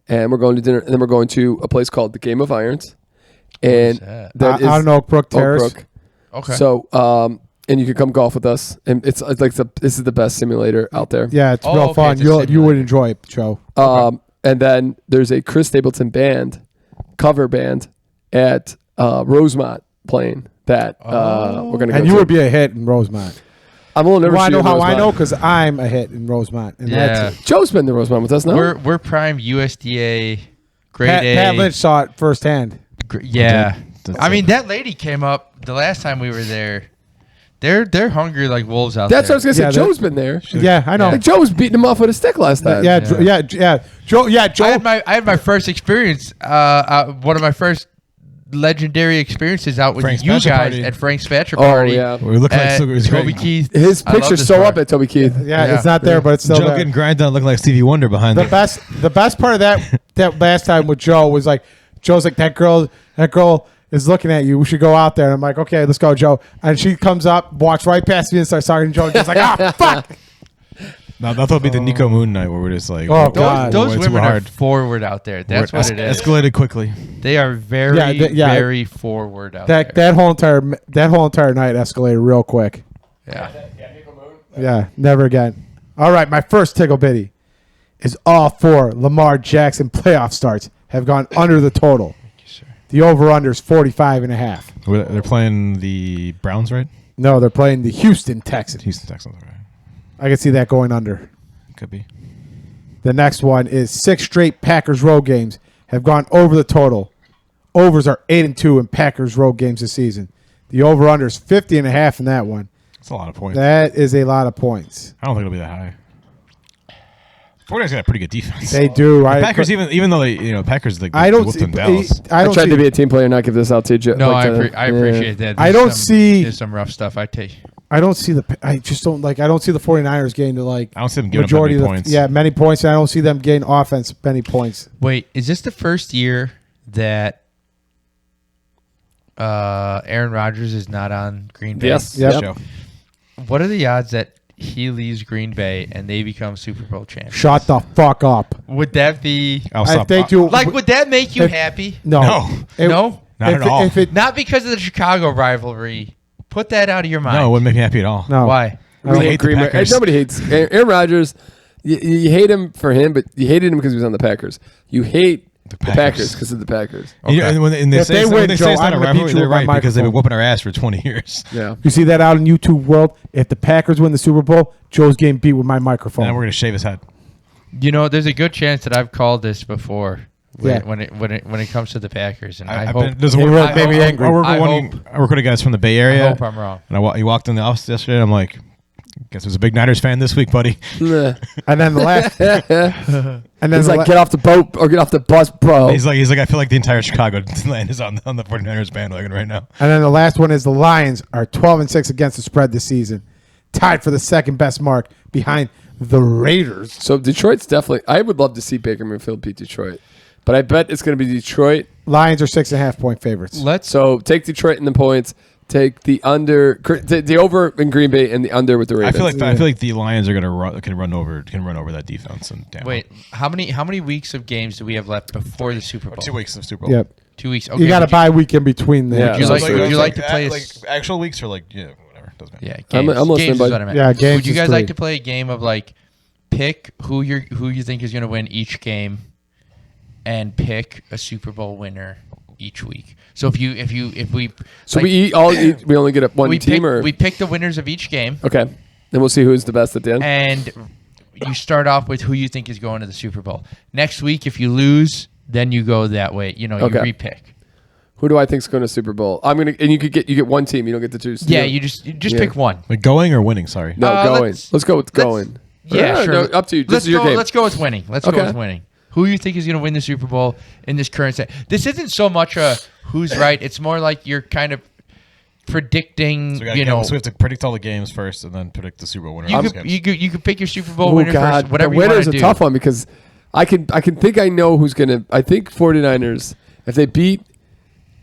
Speaker 2: and we're going to dinner, and then we're going to a place called the Game of Irons, and
Speaker 4: that?
Speaker 2: that is
Speaker 1: I don't know, Brook Terrace.
Speaker 2: Oak Brook.
Speaker 4: Okay.
Speaker 2: So and you can come golf with us, and it's like this is the best simulator out there.
Speaker 1: Yeah, it's
Speaker 4: Oh,
Speaker 1: real
Speaker 4: okay,
Speaker 1: fun.
Speaker 4: it's a
Speaker 1: You would
Speaker 4: simulator.
Speaker 1: enjoy it, Joe.
Speaker 2: And then there's a Chris Stapleton band, cover band, at Rosemont playing that we're gonna go.
Speaker 1: And you
Speaker 2: to.
Speaker 1: would be a hit in Rosemont.
Speaker 2: I'm a little nervous.
Speaker 1: Well, I
Speaker 2: to
Speaker 1: know
Speaker 2: do
Speaker 1: how I
Speaker 2: Rosemont.
Speaker 1: know because I'm a hit in Rosemont. And
Speaker 4: Yeah.
Speaker 1: that's it.
Speaker 2: Joe's been to Rosemont with us now.
Speaker 4: We're prime USDA grade
Speaker 1: Pat
Speaker 4: A.
Speaker 1: Lynch saw it firsthand.
Speaker 4: Yeah.
Speaker 3: That's
Speaker 4: I
Speaker 3: it.
Speaker 4: mean, that lady came up the last time we were there. They're hungry like wolves out
Speaker 2: That's
Speaker 4: there.
Speaker 2: what I was gonna say.
Speaker 1: Yeah,
Speaker 2: Joe's been there.
Speaker 1: Yeah, I know.
Speaker 2: Like Joe was beating him off with a stick last time.
Speaker 1: Yeah, Joe. Yeah, Joe.
Speaker 4: I had my first experience. One of my first legendary experiences out with
Speaker 3: Frank's
Speaker 4: you
Speaker 3: bachelor
Speaker 4: guys
Speaker 3: party.
Speaker 4: at Frank's bachelor
Speaker 2: Oh
Speaker 4: party.
Speaker 2: yeah.
Speaker 3: We look like
Speaker 4: At
Speaker 3: so it was
Speaker 4: Toby
Speaker 3: great.
Speaker 4: Keith.
Speaker 2: His
Speaker 4: I love
Speaker 2: picture's
Speaker 4: this
Speaker 2: so
Speaker 4: part.
Speaker 2: up at Toby Keith.
Speaker 1: yeah, it's not there, but it's still
Speaker 3: Joe
Speaker 1: there.
Speaker 3: getting grind done looking like Stevie Wonder behind
Speaker 1: The
Speaker 3: it.
Speaker 1: best part of that last time with Joe was like, Joe's like, that girl is looking at you. We should go out there. And I'm like, okay, let's go, Joe. And she comes up, walks right past me and starts talking to Joe. And just like, ah, fuck.
Speaker 3: No, that'll be the Nico Moon night where we're just like,
Speaker 1: Oh, God.
Speaker 4: Those
Speaker 3: it's
Speaker 4: women are
Speaker 3: hard.
Speaker 4: forward out there. That's what it is.
Speaker 3: Escalated quickly.
Speaker 4: They are very, very forward out there.
Speaker 1: That whole entire night escalated real quick.
Speaker 4: Yeah.
Speaker 1: Yeah, never again. All right, my first tickle bitty is all 4 Lamar Jackson playoff starts have gone under the total. The over-under is 45.5.
Speaker 3: They're playing the Browns, right?
Speaker 1: No, they're playing the Houston Texans.
Speaker 3: Houston Texans, right?
Speaker 1: I can see that going under.
Speaker 3: Could be.
Speaker 1: The next one is 6 straight Packers road games have gone over the total. Overs are 8-2 in Packers road games this season. The over-under is 50.5 in that one.
Speaker 3: That's a lot of points.
Speaker 1: That is a lot of points.
Speaker 3: I don't think it'll be that high. 49ers got a pretty good defense.
Speaker 1: They do.
Speaker 3: The Packers, even though Packers like
Speaker 1: I don't
Speaker 3: whooped
Speaker 1: see.
Speaker 3: them Dallas.
Speaker 2: I tried to be a team player, not give this out to you.
Speaker 4: No, I appreciate that.
Speaker 1: I don't see.
Speaker 4: There's some rough stuff. I take.
Speaker 1: I don't see I just don't like. I don't see the 49ers getting to like.
Speaker 3: I don't see them giving
Speaker 1: majority
Speaker 3: up many
Speaker 1: of
Speaker 3: points.
Speaker 1: Yeah, many points. And I don't see them getting offense many points.
Speaker 4: Wait, is this the first year that Aaron Rodgers is not on Green Bay?
Speaker 2: Yes.
Speaker 1: Yep.
Speaker 3: Show.
Speaker 4: What are the odds that he leaves Green Bay and they become Super Bowl champions?
Speaker 1: Shut the fuck up.
Speaker 4: Would that be
Speaker 1: If they do,
Speaker 4: like? Would that make you
Speaker 1: if-
Speaker 4: happy?
Speaker 1: no,
Speaker 4: No,
Speaker 3: Not at all.
Speaker 1: If it,
Speaker 4: not because of the Chicago rivalry. Put that out of your mind.
Speaker 3: No, it wouldn't make me happy at all.
Speaker 1: no,
Speaker 4: Why?
Speaker 3: I hate the Packers.
Speaker 2: Nobody hates Aaron Rodgers. You hate him for him, but you hated him because he was on the Packers. You hate the Packers because of the Packers.
Speaker 3: You know, and when they
Speaker 1: If
Speaker 3: say,
Speaker 1: they
Speaker 3: when
Speaker 1: win,
Speaker 3: they
Speaker 1: Joe,
Speaker 3: say it's not
Speaker 1: I'm
Speaker 3: a
Speaker 1: gonna beat
Speaker 3: rivalry,
Speaker 1: you
Speaker 3: they're
Speaker 1: with my
Speaker 3: right because they've been
Speaker 1: microphone.
Speaker 3: whooping our ass for 20 years.
Speaker 2: Yeah.
Speaker 1: You see that out in YouTube world? If the Packers win the Super Bowl, Joe's getting beat with my microphone.
Speaker 3: And we're gonna shave his head.
Speaker 4: You know, there's a good chance that I've called this before.
Speaker 1: Yeah.
Speaker 4: When it comes to the Packers, and I
Speaker 3: I've
Speaker 4: hope
Speaker 3: been, there's
Speaker 1: They
Speaker 3: one,
Speaker 1: were
Speaker 3: I,
Speaker 1: maybe
Speaker 3: I,
Speaker 1: angry.
Speaker 3: I work
Speaker 4: I
Speaker 3: with one guys from the Bay Area.
Speaker 4: I hope I'm wrong.
Speaker 3: And he walked in the office yesterday. And I'm like, guess there's a big Niners fan this week, buddy.
Speaker 2: Nah.
Speaker 1: And then the last, and then
Speaker 2: He's
Speaker 1: the
Speaker 2: like, get off the boat or get off the bus, bro.
Speaker 3: He's like, I feel like the entire Chicago land is on the 49ers bandwagon right now.
Speaker 1: and then the last one is the Lions are 12-6 against the spread this season, tied for the second best mark behind the Raiders.
Speaker 2: So Detroit's definitely. I would love to see Baker Mayfield beat Detroit, but I bet it's going to be Detroit.
Speaker 1: Lions are 6.5 point favorites.
Speaker 2: So take Detroit in the points. Take the under, the over in Green Bay, and the under with the Ravens.
Speaker 3: I feel like the Lions are gonna can run over that defense. And damn
Speaker 4: Wait, how many weeks of games do we have left before the Super Bowl?
Speaker 3: 2 weeks of Super Bowl.
Speaker 1: Yep.
Speaker 4: 2 weeks. Okay,
Speaker 1: You got a
Speaker 4: would
Speaker 1: bye week in between there.
Speaker 2: Yeah.
Speaker 4: Would you like to play
Speaker 3: like actual weeks or like whatever doesn't matter.
Speaker 4: Yeah,
Speaker 2: I'm
Speaker 4: games.
Speaker 2: listening,
Speaker 4: Games is
Speaker 2: bud.
Speaker 4: what I meant.
Speaker 1: Yeah, games
Speaker 4: Would you
Speaker 1: is
Speaker 4: guys
Speaker 1: 3.
Speaker 4: like to play a game of like pick who you think is going to win each game, and pick a Super Bowl winner each week? So if we
Speaker 2: So
Speaker 4: like,
Speaker 2: we only get up one team, or
Speaker 4: we pick the winners of each game,
Speaker 2: okay, then we'll see who's the best at the end.
Speaker 4: and you start off with who you think is going to the Super Bowl. Next week, if you lose, then you go that way. You know,
Speaker 2: Okay.
Speaker 4: you repick.
Speaker 2: Who do I think's going to Super Bowl? And you get one team. You don't get to choose.
Speaker 4: Yeah, you just pick one.
Speaker 3: Like going or winning? Sorry.
Speaker 2: No, going. Let's go with
Speaker 4: let's-
Speaker 2: going.
Speaker 4: Yeah, sure.
Speaker 2: No, up to you. This
Speaker 4: Let's
Speaker 2: is your
Speaker 4: go.
Speaker 2: game.
Speaker 4: Let's go with winning. Let's
Speaker 2: Okay.
Speaker 4: go with winning. Who you think is going to win the Super Bowl in this current set? This isn't so much a who's right. It's more like you're kind of predicting.
Speaker 3: So we have to predict all the games first and then predict the Super Bowl winner.
Speaker 4: You could pick your Super Bowl
Speaker 2: Oh
Speaker 4: winner
Speaker 2: God,
Speaker 4: first. Whatever
Speaker 2: the
Speaker 4: you want
Speaker 2: winner's
Speaker 4: to
Speaker 2: a
Speaker 4: do.
Speaker 2: tough one because I can think I know who's going to. I think 49ers,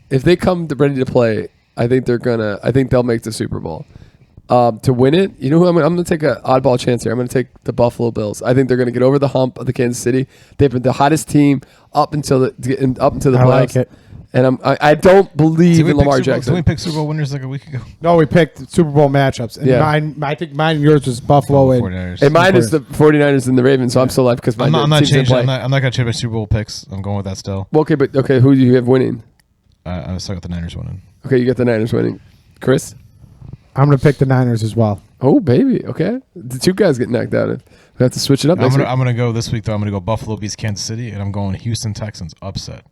Speaker 2: if they come ready to play, I think they'll make the Super Bowl. To win it, you know who I'm going to take an oddball chance here. I'm going to take the Buffalo Bills. I think they're going to get over the hump of the Kansas City. They've been the hottest team up until the playoffs.
Speaker 1: I like it.
Speaker 2: And I don't believe in Lamar Jackson.
Speaker 3: Did we pick Super Bowl winners like a week ago?
Speaker 1: No, we picked Super Bowl matchups. And
Speaker 2: Yeah.
Speaker 1: I think mine and yours was Buffalo and
Speaker 3: 49ers.
Speaker 2: And mine is the 49ers and the Ravens, so I'm still left because
Speaker 3: I'm not
Speaker 2: teams didn't
Speaker 3: changing.
Speaker 2: play.
Speaker 3: I'm not going to change my Super Bowl picks. I'm going with that still.
Speaker 2: Well, okay, who do you have winning?
Speaker 3: I still got the Niners winning.
Speaker 2: Okay, you got the Niners winning. Chris?
Speaker 1: I'm going to pick the Niners as well.
Speaker 2: Oh, baby. Okay. The two guys get knocked out. We have to switch it up next week.
Speaker 3: I'm gonna go this week though. I'm gonna go Buffalo beats Kansas City, and I'm going Houston Texans upset.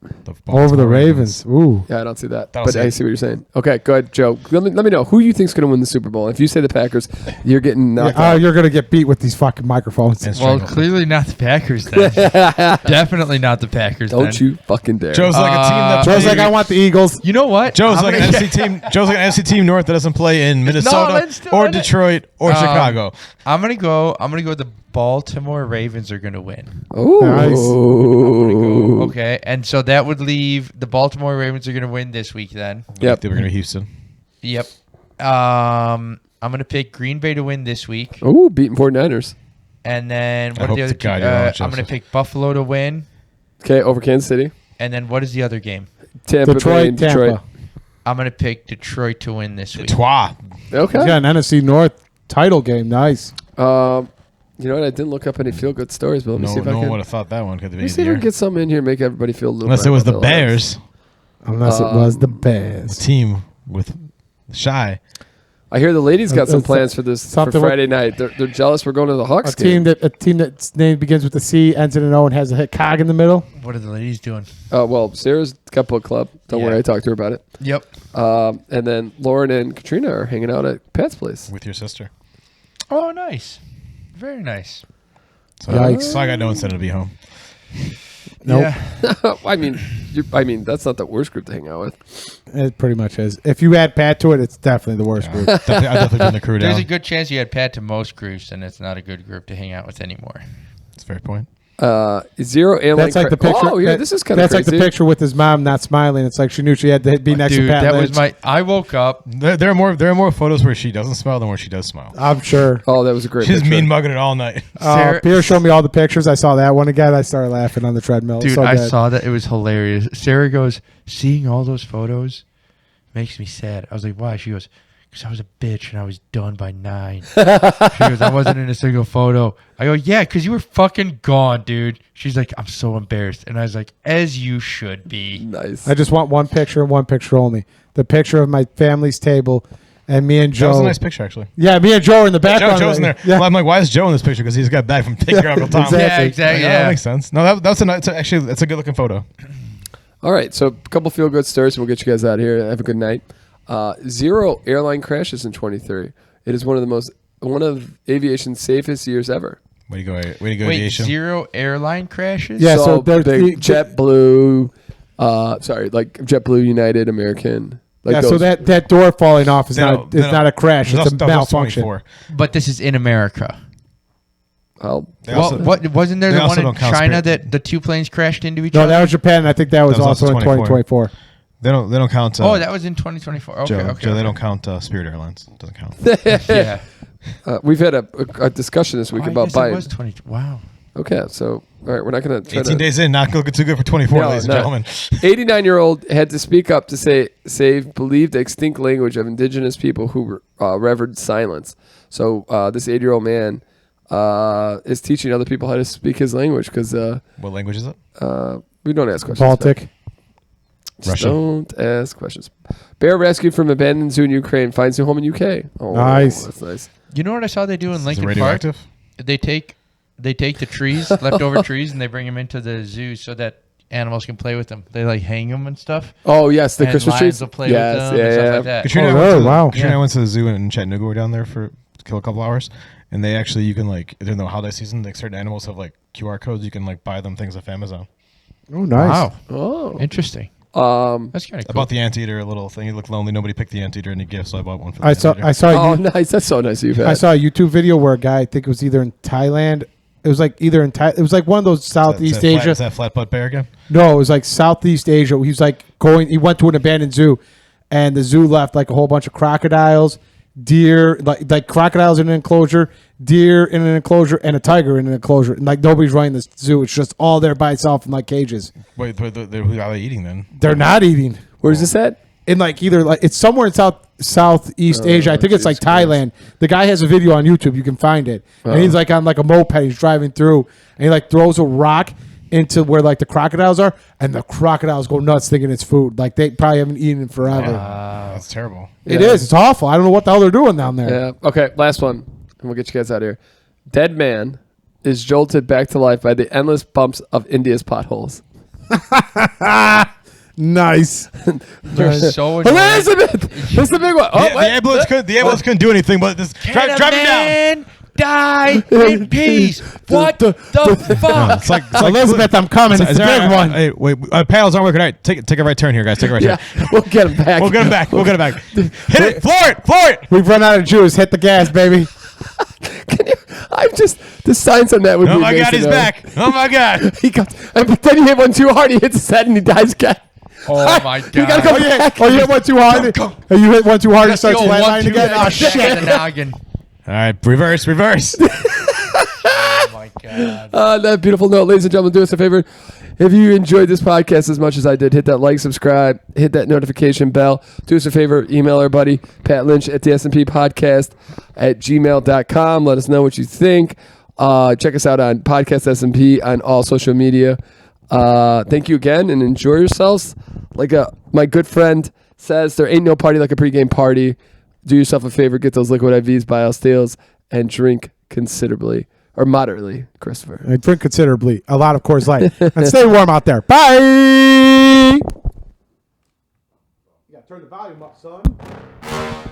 Speaker 1: Over the Ravens. Ooh.
Speaker 2: Yeah, I don't see that.
Speaker 3: That'll
Speaker 2: But
Speaker 3: see
Speaker 2: I
Speaker 3: it.
Speaker 2: see what you're saying. Okay, go ahead, Joe. Let me know who you think's going to win the Super Bowl. If you say the Packers, you're getting knocked out.
Speaker 1: You're going to get beat with these fucking microphones.
Speaker 3: And
Speaker 4: Well,
Speaker 3: strangled.
Speaker 4: clearly not the Packers then. Definitely not the Packers.
Speaker 2: Don't
Speaker 4: then.
Speaker 2: you fucking dare.
Speaker 3: Joe's like a team that
Speaker 1: Joe's
Speaker 3: plays-
Speaker 1: like, I want the Eagles.
Speaker 4: You know what?
Speaker 3: Joe's
Speaker 4: I'm
Speaker 3: like an
Speaker 4: gonna-
Speaker 3: NFC team. Joe's like an NFC team North that doesn't play in Minnesota
Speaker 4: let's do
Speaker 3: or
Speaker 4: it.
Speaker 3: Detroit or Chicago.
Speaker 4: I'm gonna go. The Baltimore Ravens are gonna win.
Speaker 2: Oh.
Speaker 4: Okay, and so that would leave the Baltimore Ravens are gonna win this week. Then.
Speaker 2: Yep.
Speaker 3: They were gonna be Houston.
Speaker 4: Yep. I'm gonna pick Green Bay to win this week.
Speaker 2: Oh, beating 49ers.
Speaker 4: And then what are the other two?
Speaker 3: God you're wrong,
Speaker 4: I'm going to pick Buffalo to win.
Speaker 2: Okay, over Kansas City.
Speaker 4: And then what is the other game?
Speaker 2: Tampa Bay and
Speaker 1: Tampa.
Speaker 2: Detroit.
Speaker 4: I'm going to pick Detroit to win this week.
Speaker 3: Twa.
Speaker 2: Okay.
Speaker 1: He's got an NFC North title game. Nice.
Speaker 2: You know what? I didn't look up any feel good stories, but let me see if I
Speaker 3: No
Speaker 2: can.
Speaker 3: one would have thought that one could
Speaker 2: Let
Speaker 3: be
Speaker 2: me see if I
Speaker 3: easier.
Speaker 2: can get something in here and make everybody feel a little
Speaker 3: Unless
Speaker 2: better
Speaker 3: it was
Speaker 2: about
Speaker 3: the
Speaker 2: their lives.
Speaker 3: Bears,
Speaker 1: Unless it was the
Speaker 3: the
Speaker 1: Bears.
Speaker 3: team with Shy.
Speaker 2: I hear the ladies got some
Speaker 1: It's
Speaker 2: plans for this for
Speaker 1: something
Speaker 2: Friday night. They're jealous we're going to the Hawks
Speaker 1: A team that's name begins with a C, ends in an O, and has a hit cog in the middle.
Speaker 4: What are the ladies doing?
Speaker 2: Well, Sarah's got book club. Don't worry, I talked to her about it.
Speaker 4: Yep.
Speaker 2: And then Lauren and Katrina are hanging out at Pat's place.
Speaker 3: With your sister.
Speaker 4: Oh, nice. Very nice.
Speaker 3: So,
Speaker 1: Yikes.
Speaker 3: so I got no incentive to be home.
Speaker 1: Nope.
Speaker 4: Yeah.
Speaker 2: I mean, that's not the worst group to hang out with.
Speaker 1: It pretty much is. If you add Pat to it, it's definitely the worst group.
Speaker 3: I've definitely been the crew down.
Speaker 4: There's a good chance you had Pat to most groups, and it's not a good group to hang out with anymore.
Speaker 3: That's a fair point.
Speaker 2: Zero airline.
Speaker 1: That's like the picture.
Speaker 2: Oh, yeah, this is kind of
Speaker 1: That's
Speaker 2: crazy.
Speaker 1: like the picture with his mom not smiling. It's like she knew she had to be next
Speaker 4: Dude,
Speaker 1: to Pat
Speaker 4: that
Speaker 1: Lynch.
Speaker 4: was my. I woke up.
Speaker 3: There are more photos where she doesn't smile than where she does smile.
Speaker 1: I'm sure.
Speaker 2: Oh, that was a great
Speaker 3: She's
Speaker 2: picture.
Speaker 3: mean mugging it all night.
Speaker 1: Pierre showed me all the pictures. I saw that one again. I started laughing on the treadmill.
Speaker 4: Dude,
Speaker 1: So
Speaker 4: I
Speaker 1: good.
Speaker 4: saw that. It was hilarious. Sarah goes, seeing all those photos makes me sad. I was like, why? She goes, because I was a bitch and I was done by 9. She goes, I wasn't in a single photo. I go, yeah, because you were fucking gone, dude. She's like, I'm so embarrassed. And I was like, as you should be.
Speaker 2: Nice.
Speaker 1: I just want one picture and one picture only. The picture of my family's table and me and Joe.
Speaker 3: That was a nice picture, actually.
Speaker 1: Yeah, me and Joe are in the background.
Speaker 3: Joe's in there.
Speaker 1: Yeah.
Speaker 3: Well, I'm like, why is Joe in this picture? Because he's got back from taking your Uncle Tom.
Speaker 1: Exactly.
Speaker 4: Yeah, exactly.
Speaker 3: Like,
Speaker 4: Yeah.
Speaker 3: that makes sense. No, that's a good looking photo.
Speaker 2: All right, so a couple feel good stories. We'll get you guys out of here. Have a good night. 0 airline crashes in 23. It is one of aviation's safest years ever.
Speaker 3: Way to go,
Speaker 4: Wait,
Speaker 3: aviation.
Speaker 4: 0 airline crashes?
Speaker 1: Yeah, so
Speaker 2: big
Speaker 1: the-
Speaker 2: JetBlue, like JetBlue, United, American. Like
Speaker 1: Yeah,
Speaker 2: those.
Speaker 1: so that door falling off is not a crash.
Speaker 3: That
Speaker 1: It's
Speaker 3: was
Speaker 1: a malfunction.
Speaker 3: 24.
Speaker 4: But this is in America.
Speaker 2: Well,
Speaker 3: They also-
Speaker 4: What wasn't there
Speaker 3: they
Speaker 4: the
Speaker 3: also
Speaker 4: one in
Speaker 3: don't count
Speaker 4: China
Speaker 3: Spirit.
Speaker 4: that the 2 planes crashed into each
Speaker 1: No,
Speaker 4: other?
Speaker 1: that was Japan. I think that was
Speaker 3: That was
Speaker 1: also
Speaker 3: also
Speaker 1: in 2024.
Speaker 3: They don't count.
Speaker 4: Oh, that was in 2024. Okay,
Speaker 3: Joe.
Speaker 4: okay.
Speaker 3: Joe, they
Speaker 4: okay.
Speaker 3: don't count Spirit Airlines. It doesn't count.
Speaker 4: Yeah.
Speaker 2: we've had a discussion this week
Speaker 4: Oh, I
Speaker 2: about
Speaker 4: guess
Speaker 2: buying.
Speaker 4: It was 20. Wow.
Speaker 2: Okay, so all right, we're not going to
Speaker 3: 18 days in, not looking too good for 24,
Speaker 2: No,
Speaker 3: ladies and
Speaker 2: no.
Speaker 3: gentlemen.
Speaker 2: 89-year-old had to speak up to save believed extinct language of indigenous people who revered silence. So this 8-year-old man is teaching other people how to speak his language because
Speaker 3: What language is it?
Speaker 2: we don't ask questions.
Speaker 1: Baltic.
Speaker 2: Just
Speaker 3: Russian.
Speaker 2: don't ask questions. Bear rescued from abandoned zoo in Ukraine finds new home in UK. Oh,
Speaker 1: Nice.
Speaker 2: That's nice.
Speaker 4: You know what I saw they do in
Speaker 3: Is it
Speaker 4: Lincoln Park?
Speaker 3: radioactive?
Speaker 4: They take the trees, leftover trees, and they bring them into the zoo so that animals can play with them. They like hang them and stuff.
Speaker 2: Oh yes, the
Speaker 4: and
Speaker 2: Christmas
Speaker 4: lions
Speaker 2: trees.
Speaker 4: will play
Speaker 2: Yes,
Speaker 4: with them
Speaker 2: yeah,
Speaker 4: and stuff
Speaker 2: yeah.
Speaker 4: like that.
Speaker 3: Katrina,
Speaker 1: Oh,
Speaker 3: and I went
Speaker 1: really?
Speaker 3: to,
Speaker 1: Wow.
Speaker 3: Katrina and I
Speaker 4: Yeah.
Speaker 3: went to the zoo in Chattanooga. We're down there to kill a couple hours. And they actually, you can like, during the holiday season, like certain animals have like QR codes. You can like buy them things off Amazon.
Speaker 1: Oh, nice.
Speaker 4: Wow,
Speaker 2: Oh.
Speaker 4: interesting. That's kind of
Speaker 3: I
Speaker 4: cool.
Speaker 3: bought the anteater, a little thing. He looked lonely. Nobody picked the anteater any gift, so I bought one for the
Speaker 1: I saw
Speaker 3: anteater.
Speaker 2: Oh, nice. That's so nice. You've had.
Speaker 1: I saw a YouTube video where a guy, I think it was either in Thailand. It was like either in Thailand. It was like one of those Southeast Asia.
Speaker 3: Is that flat butt bear again?
Speaker 1: No, it was like Southeast Asia. He was like he went to an abandoned zoo, and the zoo left like a whole bunch of crocodiles, deer, like crocodiles in an enclosure, deer in an enclosure, and a tiger in an enclosure. And like nobody's running this zoo. It's just all there by itself in like cages.
Speaker 3: Wait, who are they eating then?
Speaker 1: They're not eating.
Speaker 2: Where's this at?
Speaker 1: In like either like it's somewhere in Southeast Asia. I think it's like
Speaker 2: Jesus Christ.
Speaker 1: Thailand. The guy has a video on YouTube. You can find it. And he's like on like a moped. He's driving through, and he like throws a rock into where like the crocodiles are, and the crocodiles go nuts thinking it's food. Like they probably haven't eaten it forever.
Speaker 3: That's terrible.
Speaker 1: It
Speaker 2: Yeah.
Speaker 1: is. It's awful. I don't know what the hell they're doing down there.
Speaker 2: Yeah. Okay. Last one, and we'll get you guys out of here. Dead man is jolted back to life by the endless bumps of India's potholes.
Speaker 1: Nice.
Speaker 4: You're so annoying.
Speaker 2: Elizabeth, that's the big one. Oh,
Speaker 3: the
Speaker 2: wait.
Speaker 3: ambulance couldn't do anything, but this drive him down.
Speaker 4: Man, die in peace. What the fuck?
Speaker 3: It's like
Speaker 1: Elizabeth, I'm coming. It's the big one.
Speaker 3: Hey, wait, paddles aren't working. All right, take a right turn here, guys. Take a right
Speaker 2: Yeah,
Speaker 3: turn.
Speaker 2: we'll get him back.
Speaker 3: We'll get him back. We'll get him back. Hit it. Floor it.
Speaker 1: We've run out of juice. Hit the gas, baby.
Speaker 2: Can you, I'm just the signs on that would
Speaker 3: Oh
Speaker 2: be
Speaker 3: my God,
Speaker 2: amazing,
Speaker 3: he's
Speaker 2: though.
Speaker 3: back. Oh my God.
Speaker 2: He got, but then he hit one too hard. He hits his head and he dies again.
Speaker 4: Oh my god.
Speaker 2: You gotta go
Speaker 1: Oh, yeah.
Speaker 2: back.
Speaker 1: Oh, you hit one too hard. Oh, you hit one too hard. You
Speaker 4: That's the
Speaker 1: start
Speaker 4: old
Speaker 1: flatlining
Speaker 4: 1-2
Speaker 1: again. Oh,
Speaker 4: back
Speaker 1: shit.
Speaker 4: in the noggin.
Speaker 3: All right, reverse.
Speaker 2: That beautiful note, ladies and gentlemen, do us a favor. If you enjoyed this podcast as much as I did, hit that like, subscribe, hit that notification bell. Do us a favor, email our buddy, Pat Lynch at the S&P Podcast at gmail.com. Let us know what you think. Check us out on Podcast S&P on all social media. Thank you again, and enjoy yourselves. Like my good friend says, there ain't no party like a pregame party. Do yourself a favor, get those liquid IVs, buy all steals, and drink considerably. Or moderately, Christopher.
Speaker 1: I drink considerably. A lot of Coors Light. And stay warm out there. Bye! You gotta turn the volume up, son.